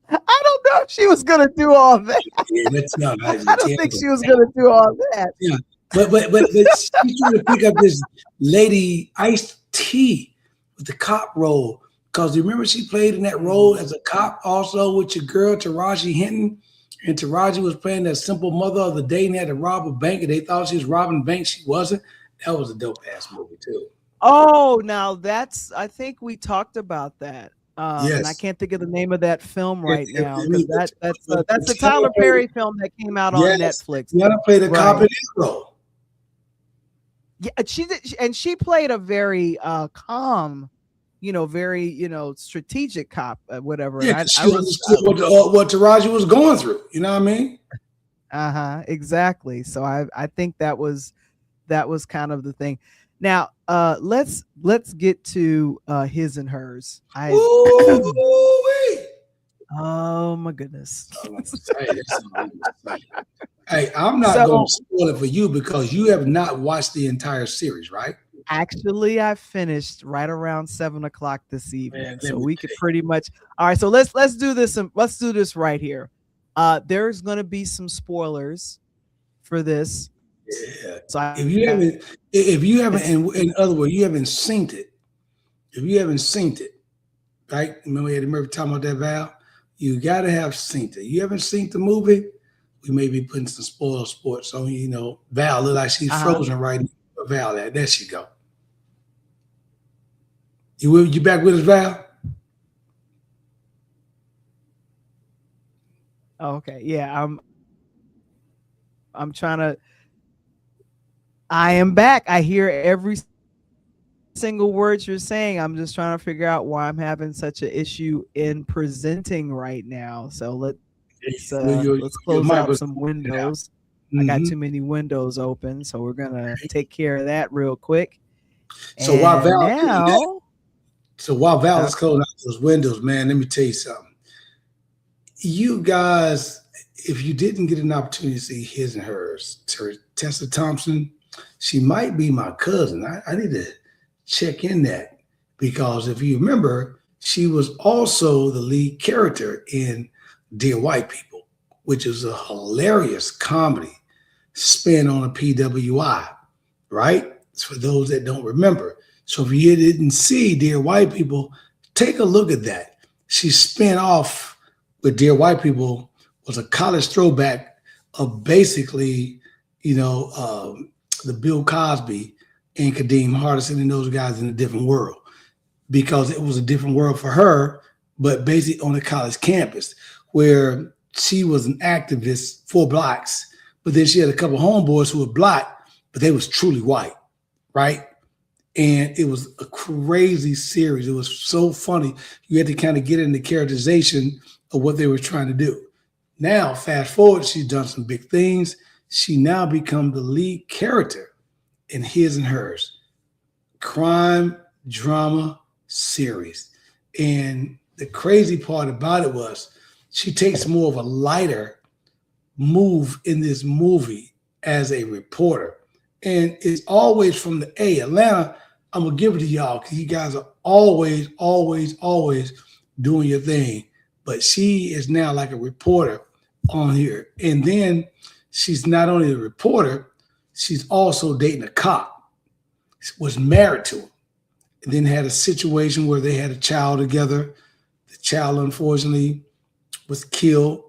Speaker 1: I don't know if she was gonna do all that.
Speaker 2: Yeah, that's young.
Speaker 1: I don't think she was gonna do all that.
Speaker 2: Yeah, but she's trying to pick up this lady Ice-T with the cop role. Because you remember she played in that role as a cop also with your girl Taraji Henson, And Taraji was playing that simple mother of the day and had to rob a bank, and they thought she was robbing banks. She wasn't. That was a dope ass movie too.
Speaker 1: Oh, now I think we talked about that. And I
Speaker 2: Yes.
Speaker 1: can't think of the name of that film
Speaker 2: And,
Speaker 1: right
Speaker 2: and,
Speaker 1: now
Speaker 2: and
Speaker 1: because
Speaker 2: look,
Speaker 1: that's the
Speaker 2: Tiana
Speaker 1: Tyler
Speaker 2: played,
Speaker 1: Perry film that came out on
Speaker 2: yes,
Speaker 1: Netflix.
Speaker 2: Tiana played a cop in
Speaker 1: Right.
Speaker 2: this role.
Speaker 1: Yeah, she did, and she played a very calm, very strategic cop, whatever.
Speaker 2: Yeah,
Speaker 1: And
Speaker 2: because
Speaker 1: I
Speaker 2: she
Speaker 1: was
Speaker 2: understood what Taraji was going through. You know what I mean?
Speaker 1: exactly. So I think that was kind of the thing. Now, let's get to his and hers.
Speaker 2: Ooh-wee.
Speaker 1: Oh my goodness.
Speaker 2: Hey, I'm not going
Speaker 1: So
Speaker 2: to spoil it for you because you have not watched the entire series, right?
Speaker 1: actually, I finished right around 7 o'clock this
Speaker 2: Man,
Speaker 1: evening,
Speaker 2: let
Speaker 1: so
Speaker 2: me
Speaker 1: we could
Speaker 2: tell
Speaker 1: pretty much. All right, so let's do this. Let's do this right here. There's going to be some spoilers for this.
Speaker 2: you. Yeah.
Speaker 1: So
Speaker 2: If you haven't, in other words, you haven't synced it. If you haven't synced it, right? Remember Eddie Murphy talking about that, Val? You got to have synced it. You haven't synced the movie, we may be putting some spoiled sports on you. You know, Val look like she's frozen right now. Val, there she go. You back with us, Val?
Speaker 1: okay, yeah, I'm trying to. I am back. I hear every single word you're saying. I'm just trying to figure out why I'm having such an issue in presenting right now. So let's close out some windows. I got too many windows open, so we're gonna take care of that real quick.
Speaker 2: So while Val is closing out those windows, man, let me tell you something. You guys, if you didn't get an opportunity to see his and hers, Tessa Thompson, she might be my cousin. I need to check in that because if you remember, she was also the lead character in Dear White People, which is a hilarious comedy spin on a PWI, right? It's for those that don't remember. So if you didn't see Dear White People, take a look at that. She spin off with Dear White People was a college throwback of basically, the Bill Cosby and Kadeem Hardison and those guys in a different world because it was a different world for her, but basically on a college campus where she was an activist for blacks, but then she had a couple homeboys who were black, but they was truly white, right? And it was a crazy series. It was so funny. You had to kind of get in the characterization of what they were trying to do. Now, fast forward, she's done some big things. She now become the lead character in His and Hers, crime drama series. And the crazy part about it was she takes more of a lighter move in this movie as a reporter. And it's always from the Atlanta. I'm going to give it to y'all because you guys are always, always, always doing your thing. But she is now like a reporter on here. And then she's not only a reporter, she's also dating a cop, was married to him, and then had a situation where they had a child together. The child, unfortunately, was killed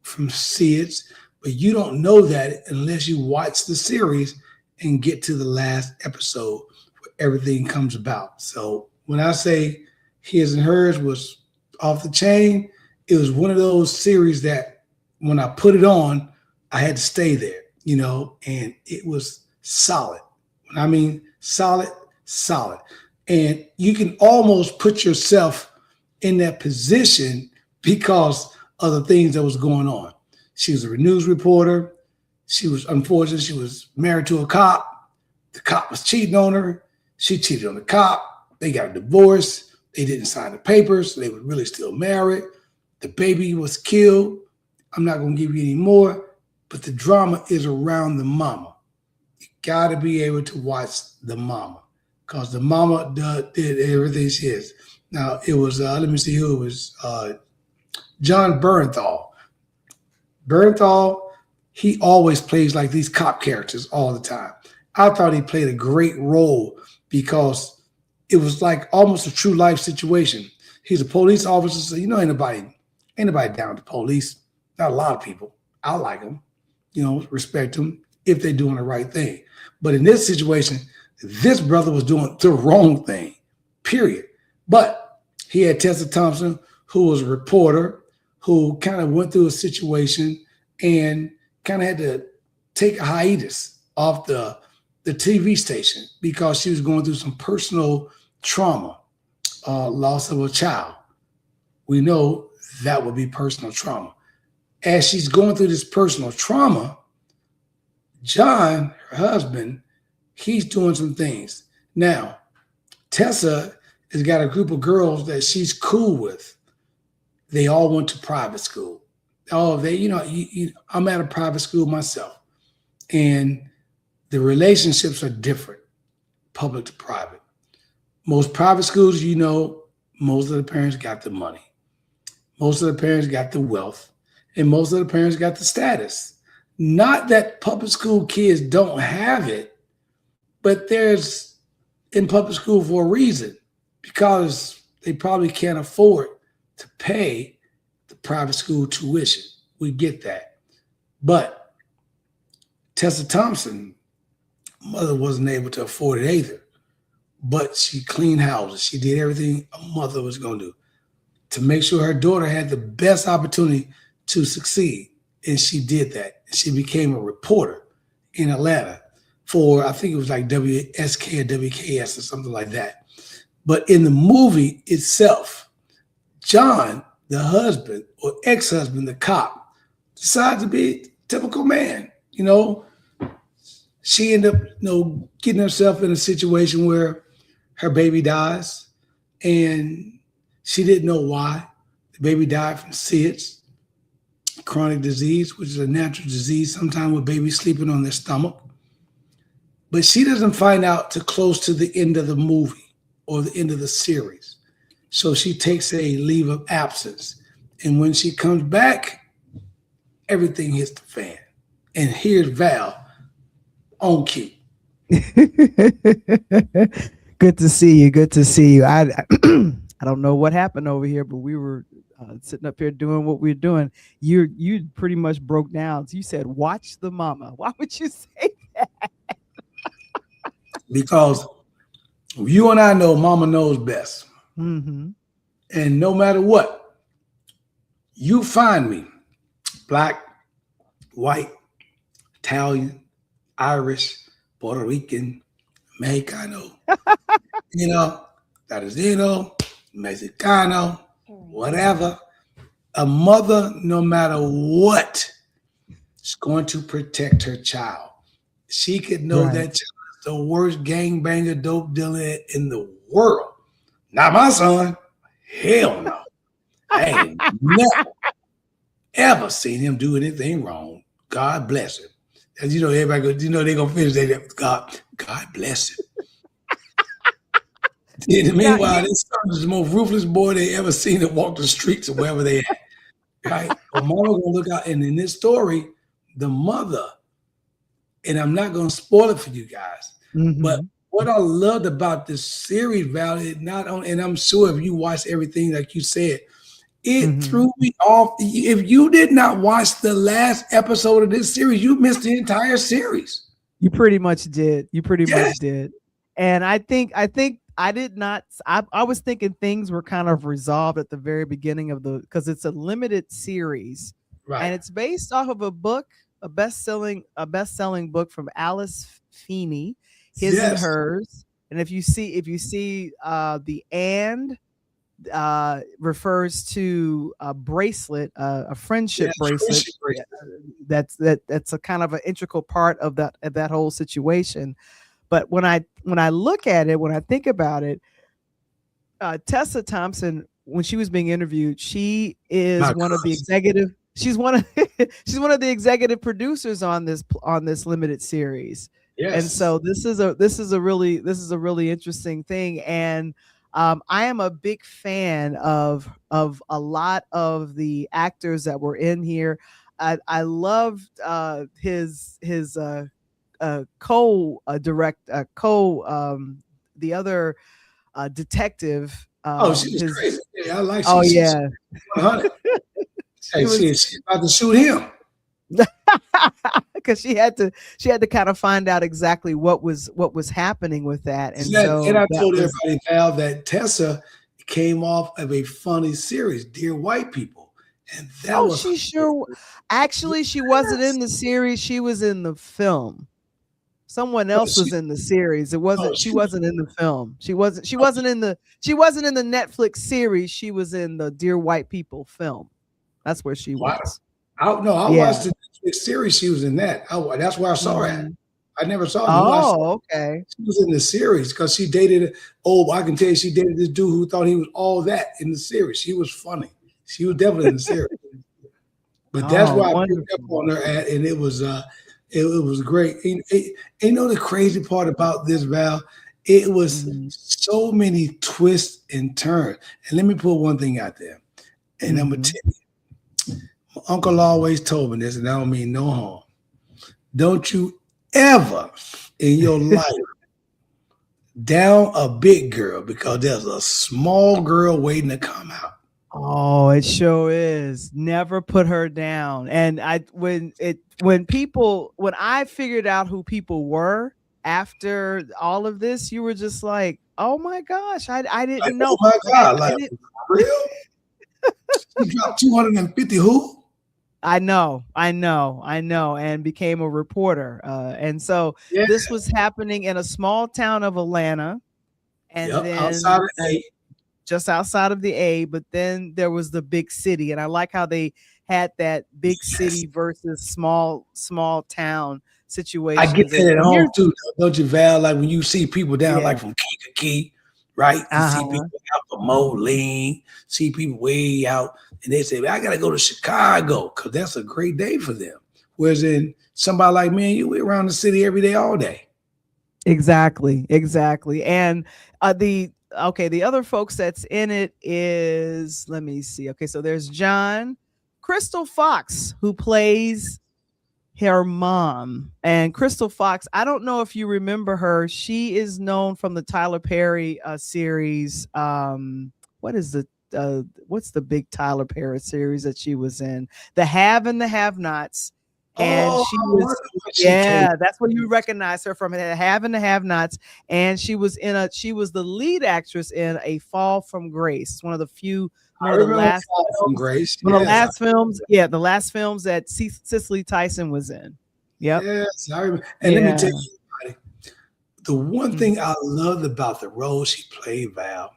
Speaker 2: from SIDS, but you don't know that unless you watch the series and get to the last episode where everything comes about. So when I say His and Hers was off the chain, it was one of those series that when I put it on, I had to stay there, and it was solid. When I mean solid, solid. And you can almost put yourself in that position because of the things that was going on. She was a news reporter. She was, unfortunately, she was married to a cop. The cop was cheating on her. She cheated on the cop. They got a divorce. They didn't sign the papers. So they were really still married. The baby was killed. I'm not going to give you any more, but the drama is around the mama. You got to be able to watch the mama because the mama did everything she is. Now, it was, let me see who it was, John Bernthal. Bernthal, he always plays like these cop characters all the time. I thought he played a great role because it was like almost a true life situation. He's a police officer, so ain't nobody down to police. Not a lot of people. I like them, respect them if they're doing the right thing. But in this situation, this brother was doing the wrong thing, period. But he had Tessa Thompson, who was a reporter, who kind of went through a situation and kind of had to take a hiatus off the TV station because she was going through some personal trauma, loss of a child. We know that would be personal trauma. As she's going through this personal trauma, John, her husband, he's doing some things. Now, Tessa has got a group of girls that she's cool with. They all went to private school. Oh, I'm at a private school myself. And the relationships are different, public to private. Most private schools, most of the parents got the money. Most of the parents got the wealth. And most of the parents got the status. Not that public school kids don't have it, but there's in public school for a reason, because they probably can't afford to pay the private school tuition. We get that. But Tessa Thompson, mother wasn't able to afford it either. But she cleaned houses. She did everything a mother was going to do to make sure her daughter had the best opportunity to succeed. And she did that. She became a reporter in Atlanta for, I think it was like WSK or WKS or something like that. But in the movie itself, John, the husband or ex-husband, the cop, decided to be a typical man. She ended up, getting herself in a situation where her baby dies, and she didn't know why. The baby died from SIDS, chronic disease, which is a natural disease, sometimes with babies sleeping on their stomach. But she doesn't find out till close to the end of the movie or the end of the series. So she takes a leave of absence. And when she comes back, everything hits the fan. And here's Val on cue.
Speaker 1: Good to see you. Good to see you. I don't know what happened over here, but we were sitting up here doing what we're doing. You pretty much broke down. So you said, "Watch the mama." Why would you say that?
Speaker 2: Because you and I know mama knows best.
Speaker 1: Mm-hmm.
Speaker 2: And no matter what, you find me, black, white, Italian, Irish, Puerto Rican, Mexicano, Latino, Mexicano, whatever. A mother, no matter what, is going to protect her child. She could know that child is the worst gangbanger, dope dealer in the world. Not my son. Hell no. I ain't never, ever seen him do anything wrong. God bless him. As everybody goes, they're going to finish that. God bless him. And meanwhile, this son is the most ruthless boy they ever seen to walk the streets or wherever they at. Right? But mama going to look out. And in this story, the mother, and I'm not going to spoil it for you guys, but what I loved about this series, Val, and I'm sure if you watch everything like you said, it threw me off. If you did not watch the last episode of this series, you missed the entire series.
Speaker 1: You pretty much did. Much did. And I think I did not. I was thinking things were kind of resolved at the very beginning of because it's a limited series, right? And it's based off of a book, a best-selling book from Alice Feeney, His and Hers. And if you see the and refers to a bracelet, a friendship bracelet. That's a kind of an integral part of that whole situation. But when I look at it, when I think about it, Tessa Thompson, when she was being interviewed, she is one of the executive. She's one of the executive producers on this limited series. Yes. And so this is a really interesting thing. And I am a big fan of a lot of the actors that were in here. I loved his the other detective.
Speaker 2: She was crazy. Yeah, I like.
Speaker 1: Oh yeah.
Speaker 2: Hey, she's about to shoot him.
Speaker 1: Because she had to kind of find out exactly what was happening with that. And so
Speaker 2: and I
Speaker 1: that
Speaker 2: told
Speaker 1: was,
Speaker 2: everybody, Val, that Tessa came off of a funny series, Dear White People. And that
Speaker 1: oh,
Speaker 2: was
Speaker 1: she sure, actually, she wasn't in the series. She was in the film. Someone else was in the series. She wasn't in the film. She wasn't in the Netflix series. She was in the Dear White People film. That's where she was.
Speaker 2: I watched the Netflix series. She was in that. That's where I saw her at. I never saw her.
Speaker 1: Oh, okay.
Speaker 2: She was in the series because she dated. Oh, I can tell you, she dated this dude who thought he was all that in the series. She was funny. She was definitely in the series. But that's why I picked up on her at, and it was great. You know the crazy part about this, Val? It was so many twists and turns. And let me put one thing out there, and I'm gonna tell you, my uncle always told me this, and I don't mean no harm. Don't you ever in your life down a big girl because there's a small girl waiting to come out.
Speaker 1: Oh, it sure is. Never put her down. And when I figured out who people were after all of this, you were just like, oh my gosh, I didn't know.
Speaker 2: Oh my God, real? She dropped 250 who?
Speaker 1: I know, and became a reporter. And so this was happening in a small town of Atlanta, and then
Speaker 2: outside of A.
Speaker 1: Just outside of the A, but then there was the big city, and I like how they had that big city versus small town situation.
Speaker 2: I get that at home too, don't you, Val? Like when you see people down like from key to key, right? You see people out for Moline, see people way out, and they say, I gotta go to Chicago because that's a great day for them. Whereas in somebody like me and you, we're around the city every day, all day.
Speaker 1: Exactly. And the other folks that's in it is, let me see. Okay, so there's John, Crystal Fox, who plays her mom. And Crystal Fox, I don't know if you remember her. She is known from the Tyler Perry series. What's the big Tyler Perry series that she was in? The Have and the Have-Nots. And she was, that's where you recognize her from. The Have and the Have-Nots. And she was the lead actress in A Fall from Grace. It's one of the last films that Cicely Tyson was in. Yep.
Speaker 2: Yes, I remember. And let me tell you, the one thing I loved about the role she played, Val,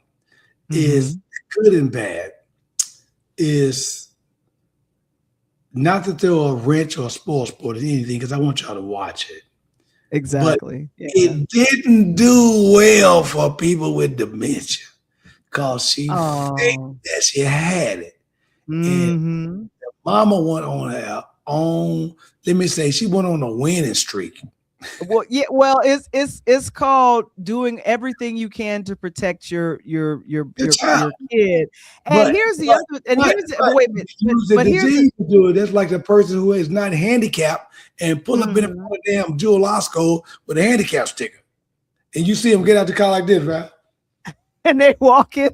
Speaker 2: is good and bad, is not that they're a wrench or a spoil sport or anything, because I want y'all to watch it.
Speaker 1: Exactly.
Speaker 2: But it didn't do well for people with dementia because she faked that she had it. And the mama went on her own, let me say, she went on a winning streak.
Speaker 1: Well, it's called doing everything you can to protect your kid. And here's the other. And wait a minute.
Speaker 2: But here's to do it. That's like the person who is not handicapped and pull up in a damn Jewel Osco with a handicap sticker, and you see them get out the car like this, right?
Speaker 1: And they walk in.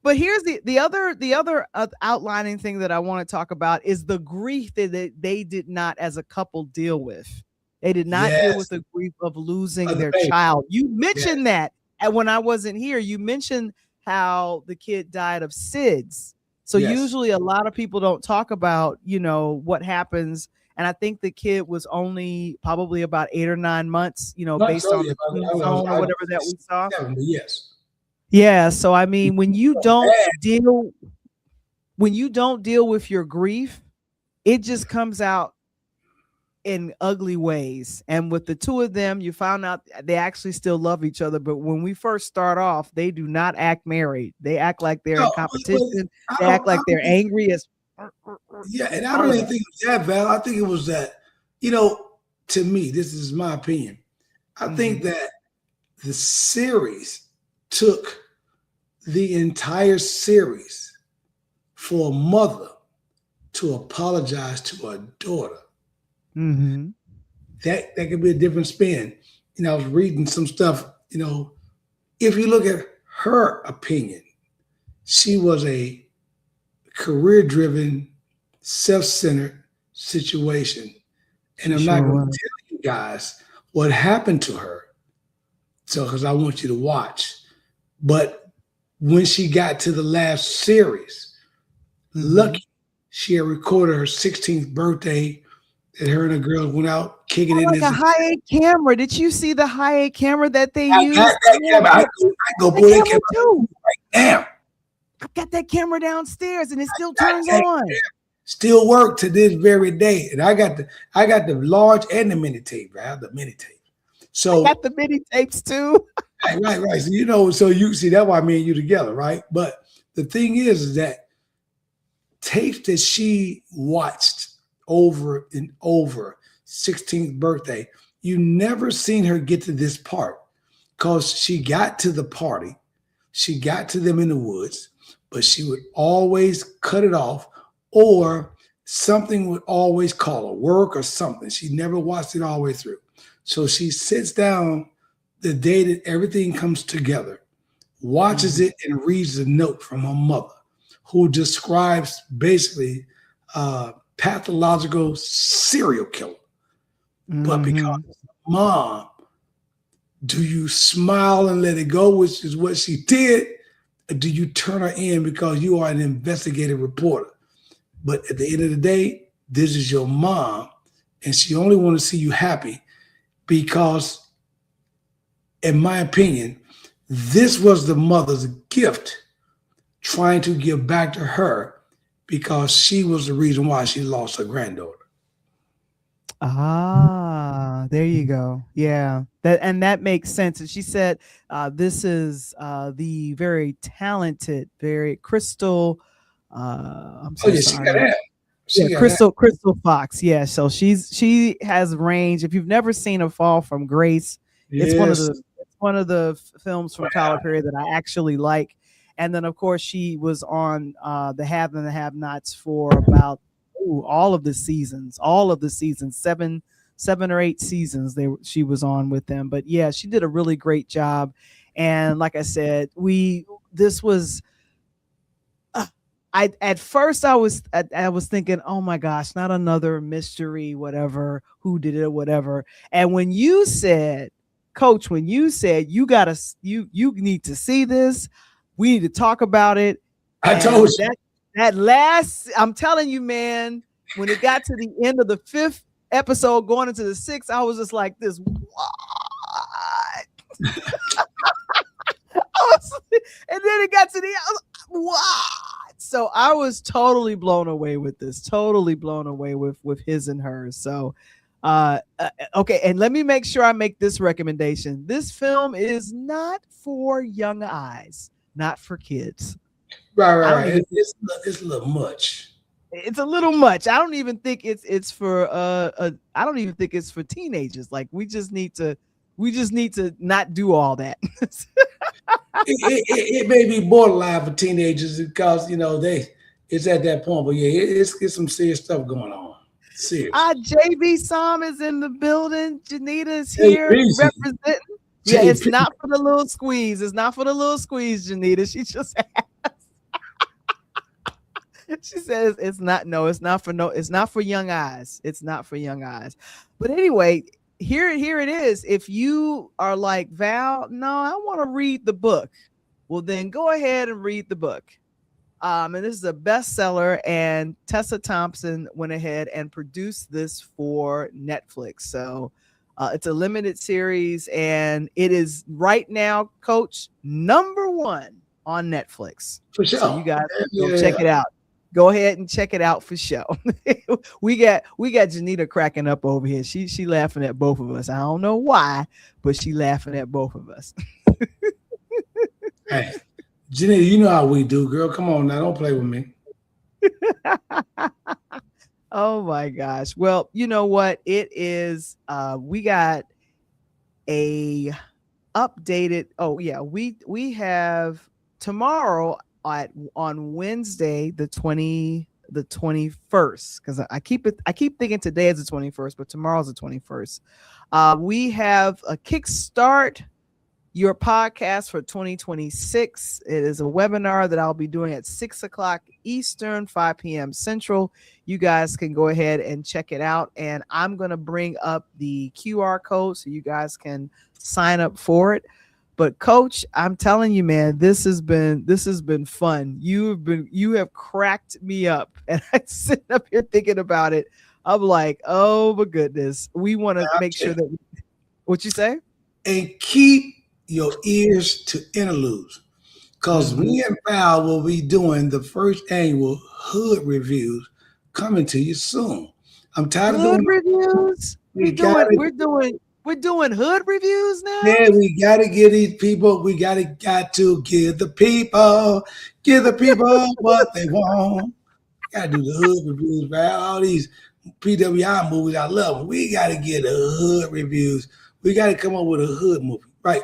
Speaker 1: But here's the other outlining thing that I want to talk about is the grief that they did not, as a couple, deal with. They did not deal with the grief of losing their child. You mentioned that, and when I wasn't here, you mentioned how the kid died of SIDS. So usually a lot of people don't talk about, what happens. And I think the kid was only probably about 8 or 9 months, based on the zone or whatever that we saw.
Speaker 2: Yes.
Speaker 1: Yeah. So I mean, when you don't deal with your grief, it just comes out in ugly ways. And with the two of them, you found out they actually still love each other. But when we first start off, they do not act married. They act like they're in competition. They act like they're angry as.
Speaker 2: Yeah, and I don't even think it was that, Val. I think it was that, to me, this is my opinion. I think that the series took the entire series for a mother to apologize to her daughter. That could be a different spin. I was reading some stuff, if you look at her opinion, she was a career-driven, self-centered situation. And I'm not going to tell you guys what happened to her. So, because I want you to watch. But when she got to the last series, lucky she had recorded her 16th birthday, and her and the girls went out kicking it.
Speaker 1: Like a high 8 camera. Did you see the high 8 camera that they
Speaker 2: I
Speaker 1: used?
Speaker 2: got that camera. I go pull that camera
Speaker 1: too.
Speaker 2: Right now.
Speaker 1: I've got that camera downstairs, and it still turns on.
Speaker 2: Still work to this very day. And I got the large and the mini tape. I have the mini tape. So
Speaker 1: I got the mini tapes too.
Speaker 2: right. So so you see that's why me and you together, right? But the thing is that tapes that she watched over and over, 16th birthday, you never seen her get to this part because she got to the party, she got to them in the woods, but she would always cut it off, or something would always call her work or something. She never watched it all the way through. So she sits down the day that everything comes together, watches it, and reads the note from her mother, who describes basically pathological serial killer. But because mom, do you smile and let it go, which is what she did, or do you turn her in because you are an investigative reporter? But at the end of the day, this is your mom, and she only wants to see you happy because, in my opinion, this was the mother's gift trying to give back to her because she was the reason why she lost her granddaughter.
Speaker 1: There you go. Yeah, that makes sense. And she said, "This is the very talented, very Crystal." I'm so sorry.
Speaker 2: She got that.
Speaker 1: Crystal Fox. Yeah, so she has range. If you've never seen A Fall from Grace, it's one of the films from Tyler Perry that I actually like. And then, of course, she was on The Have and the Have-Nots for about all of the seasons, 7 or 8 seasons she was on with them. But yeah, she did a really great job. And like I said, this was at first I was thinking, oh my gosh, not another mystery, whatever, who did it or whatever. And when you said, Coach, you need to see this, we need to talk about it.
Speaker 2: I told you
Speaker 1: that last, I'm telling you, man, when it got to the end of the 5th episode going into the 6th, I was just like this, what? And then it got to the, what? So I was totally blown away with this, totally blown away with his and hers. So, okay. And let me make sure I make this recommendation. This film is not for young eyes, not for kids.
Speaker 2: Right. It's a little much.
Speaker 1: It's a little much. I don't even think it's for I don't even think it's for teenagers. Like we just need to not do all that.
Speaker 2: it may be borderline for teenagers because it's at that point. But yeah, it's some serious stuff going on. Serious.
Speaker 1: JB Som is in the building. Janita's here representing. Yeah, it's not for the little squeeze. It's not for the little squeeze, Janita. She just asked. She says it's not for young eyes. It's not for young eyes. But anyway, here it is. If you are like, Val, no, I want to read the book. Well, then go ahead and read the book. And this is a bestseller, and Tessa Thompson went ahead and produced this for Netflix. So it's a limited series, and it is right now, Coach, #1 on Netflix.
Speaker 2: For sure.
Speaker 1: So you guys go check it out. Go ahead and check it out for sure. we got Janita cracking up over here. She laughing at both of us. I don't know why, but she laughing at both of us.
Speaker 2: Hey, Janita, you know how we do, girl. Come on now, don't play with me.
Speaker 1: Oh my gosh. Well, you know what? It is we got a updated. Oh yeah, we have tomorrow on Wednesday the 21st, because I keep thinking today is the 21st, but tomorrow's the 21st. We have a kickstart your podcast for 2026. It is a webinar that I'll be doing at 6 o'clock Eastern, 5 p.m. Central. You guys can go ahead and check it out. And I'm going to bring up the QR code so you guys can sign up for it. But Coach, I'm telling you, man, this has been fun. You have cracked me up. And I'm sitting up here thinking about it. I'm like, oh my goodness. We want to make sure that what you say?
Speaker 2: And keep your ears to interludes, because me and Val will be doing the first annual hood reviews coming to you soon. I'm tired of doing
Speaker 1: reviews. We're doing hood reviews now.
Speaker 2: Yeah, we gotta give these people. We got to give the people what they want. Gotta do the hood reviews, Val. All these PWI movies, I love them. We gotta get the hood reviews. We gotta come up with a hood movie, right?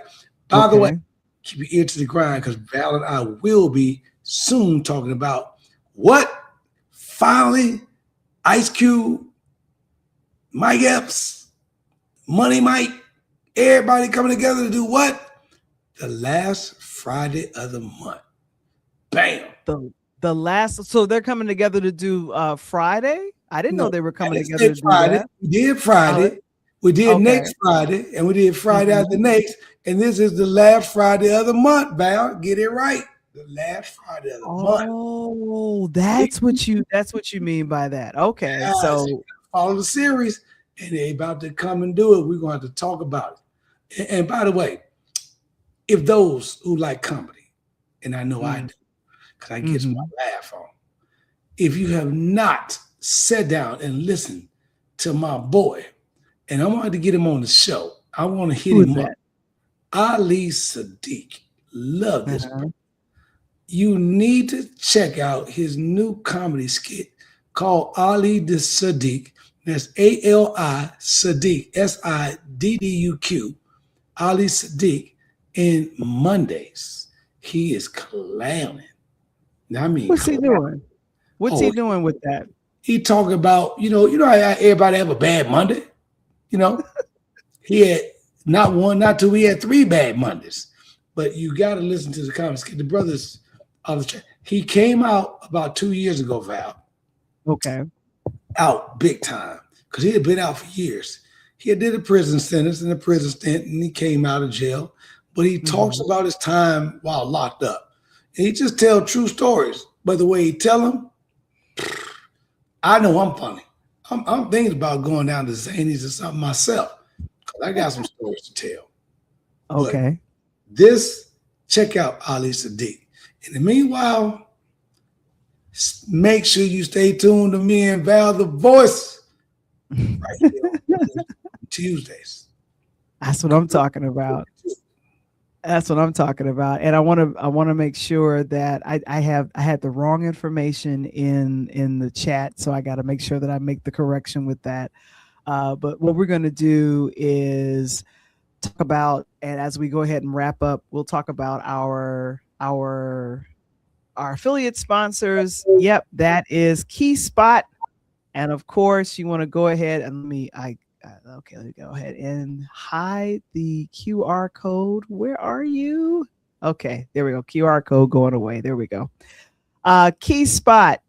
Speaker 2: By the way, keep your ear to the grind, because Val and I will be soon talking about what finally Ice Cube, Mike Epps, Money Mike, everybody coming together to do what? The last Friday of the month. Bam.
Speaker 1: The last, so they're coming together to do Friday? I didn't know they were coming together to do
Speaker 2: Friday.
Speaker 1: that.
Speaker 2: We did Friday. We did next Friday, and we did Friday after next. And this is the last Friday of the month, Val. Get it right. The last Friday of the month.
Speaker 1: Oh, that's what you mean by that. Okay.
Speaker 2: Yeah,
Speaker 1: so
Speaker 2: follow the series, and they're about to come and do it. We're going to have to talk about it. And by the way, if those who like comedy, and I know I do, because I get my laugh on, if you have not sat down and listened to my boy, and I wanted to get him on the show. I want to hit him up. Ali Sadiq. Love this. You need to check out his new comedy skit called Ali the Sadiq. That's Ali Sadiq, Sidduq. Ali Sadiq. And Mondays, he is clowning. I mean,
Speaker 1: what's he doing? What's he doing with that?
Speaker 2: He talking about, you know how everybody have a bad Monday? He had not one, not two, he had 3 bad Mondays. But you got to listen to the comments. The brothers, he came out about 2 years ago, Val.
Speaker 1: Okay.
Speaker 2: Out big time, because he had been out for years. He had did a prison sentence and a prison stint, and he came out of jail. But he talks about his time while locked up. And he just tell true stories. But the way he tell them, I know I'm funny. I'm thinking about going down to Zany's or something myself. I got some stories to tell.
Speaker 1: Okay.
Speaker 2: But check out Ali Sadiq. In the meanwhile, make sure you stay tuned to me and Val the Voice right here on Tuesdays.
Speaker 1: That's what I'm talking about. That's what I'm talking about. And I want to make sure that I had the wrong information in the chat. So I got to make sure that I make the correction with that. But what we're going to do is talk about, and as we go ahead and wrap up, we'll talk about our affiliate sponsors. Yep. That is Key Spot. And of course you want to go ahead and let me go ahead and hide the QR code. Where are you? Okay, there we go. QR code going away. There we go. Key Spot.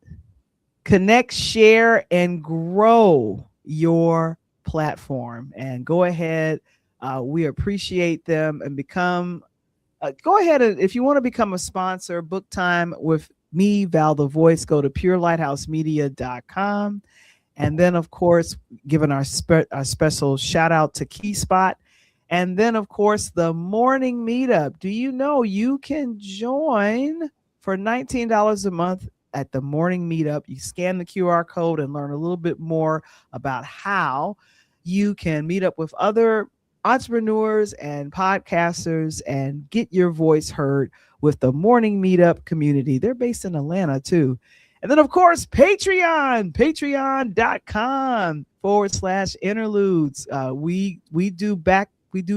Speaker 1: Connect, share, and grow your platform. And go ahead. We appreciate them, and become. Go ahead, and if you want to become a sponsor, book time with me, Val the Voice. Go to purelightHousemedia.com. And then, of course, giving our special shout out to Key Spot. And then, of course, the morning meetup. Do you know you can join for $19 a month at the morning meetup? You scan the QR code and learn a little bit more about how you can meet up with other entrepreneurs and podcasters and get your voice heard with the morning meetup community. They're based in Atlanta, too. And then, of course, patreon.com/interludes. We do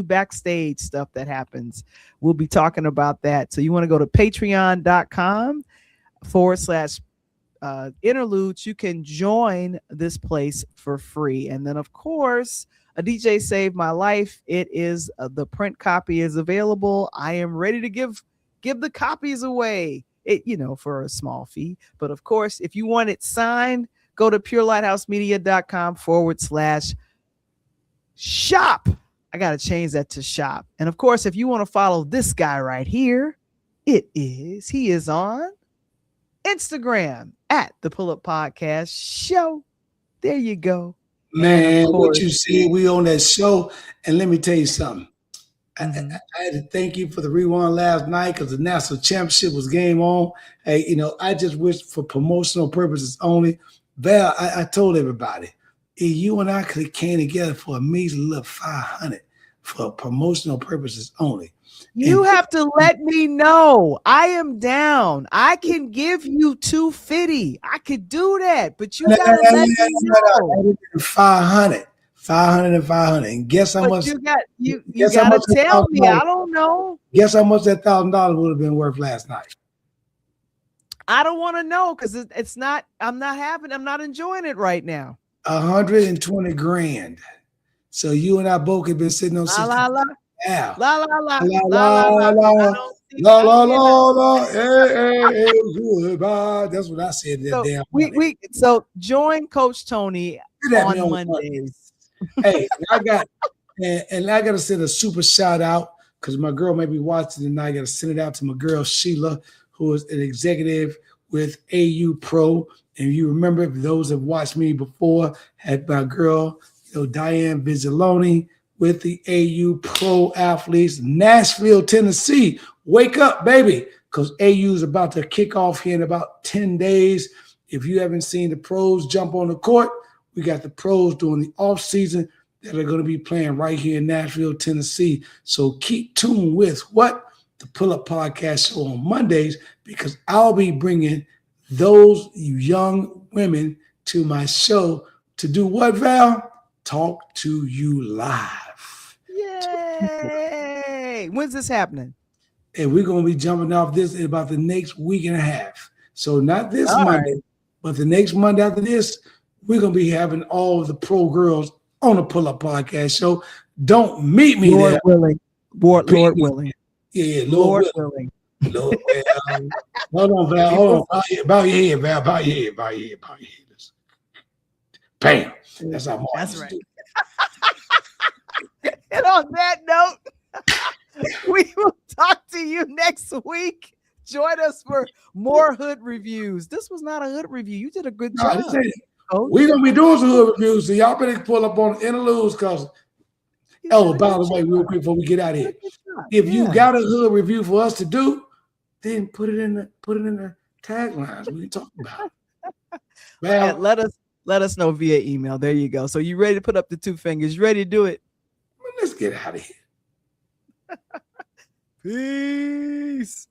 Speaker 1: backstage stuff that happens. We'll be talking about that. So you want to go to patreon.com/interludes. You can join this place for free. And then, of course, A DJ saved my life. It is the print copy is available. I am ready to give the copies away. For a small fee. But of course, if you want it signed, go to purelighthouse.com/shop. I got to change that to shop. And of course, if you want to follow this guy right here, he is on Instagram at the Pull Up Podcast Show. There you go.
Speaker 2: Man, what you see, we on that show. And let me tell you something. I had to thank you for the rewind last night because the national championship was game on. Hey, I just wish for promotional purposes only. Val, I told everybody, you and I could have came together for a measly little 500 for promotional purposes only.
Speaker 1: You have to let me know. I am down. I can give you 250. I could do that, but you gotta let me know.
Speaker 2: 500. 500 and 500. And guess how much
Speaker 1: you gotta tell me. I don't know.
Speaker 2: Guess how much that $1,000 would have been worth last night?
Speaker 1: I don't want to know because it's not. I'm not enjoying it right now.
Speaker 2: 120 grand. So you and I both have been sitting on 60.
Speaker 1: La la
Speaker 2: yeah.
Speaker 1: La la la
Speaker 2: la la la la la la la. Hey, goodbye. That's what I said. That damn.
Speaker 1: So join Coach Tony on Mondays.
Speaker 2: Hey, I got to send a super shout out because my girl may be watching tonight. I got to send it out to my girl Sheila, who is an executive with AU Pro. And you remember, if those have watched me before, had my girl, Diane Vigiloni with the AU Pro athletes, Nashville, Tennessee. Wake up, baby, because AU is about to kick off here in about 10 days. If you haven't seen the pros jump on the court, we got the pros during the off season that are going to be playing right here in Nashville, Tennessee. So keep tuned with the Pull Up Podcast Show on Mondays, because I'll be bringing those young women to my show to do what, Val? Talk to you live.
Speaker 1: Yay! When's this happening?
Speaker 2: And we're going to be jumping off this in about the next week and a half. So not this Monday, but the next Monday after this, we're going to be having all of the pro girls on the Pull Up Podcast Show. Don't meet me
Speaker 1: Lord
Speaker 2: there.
Speaker 1: Willing. Lord willing.
Speaker 2: Yeah, Lord willing. Lord, hold on, Val. Hold on. Bow your head, Val. Bow your head. Bam. That's how
Speaker 1: That's right. And on that note, we will talk to you next week. Join us for more hood reviews. This was not a hood review. You did a good job.
Speaker 2: We're going to be doing some hood reviews, so y'all better pull up on the interludes because, by the way, real quick before we get out of here, if you got a hood review for us to do, then put it in the taglines. We can talk about it.
Speaker 1: Well, let us know via email. There you go. So you ready to put up the 2 fingers? You ready to do it?
Speaker 2: Let's get out of here.
Speaker 1: Peace.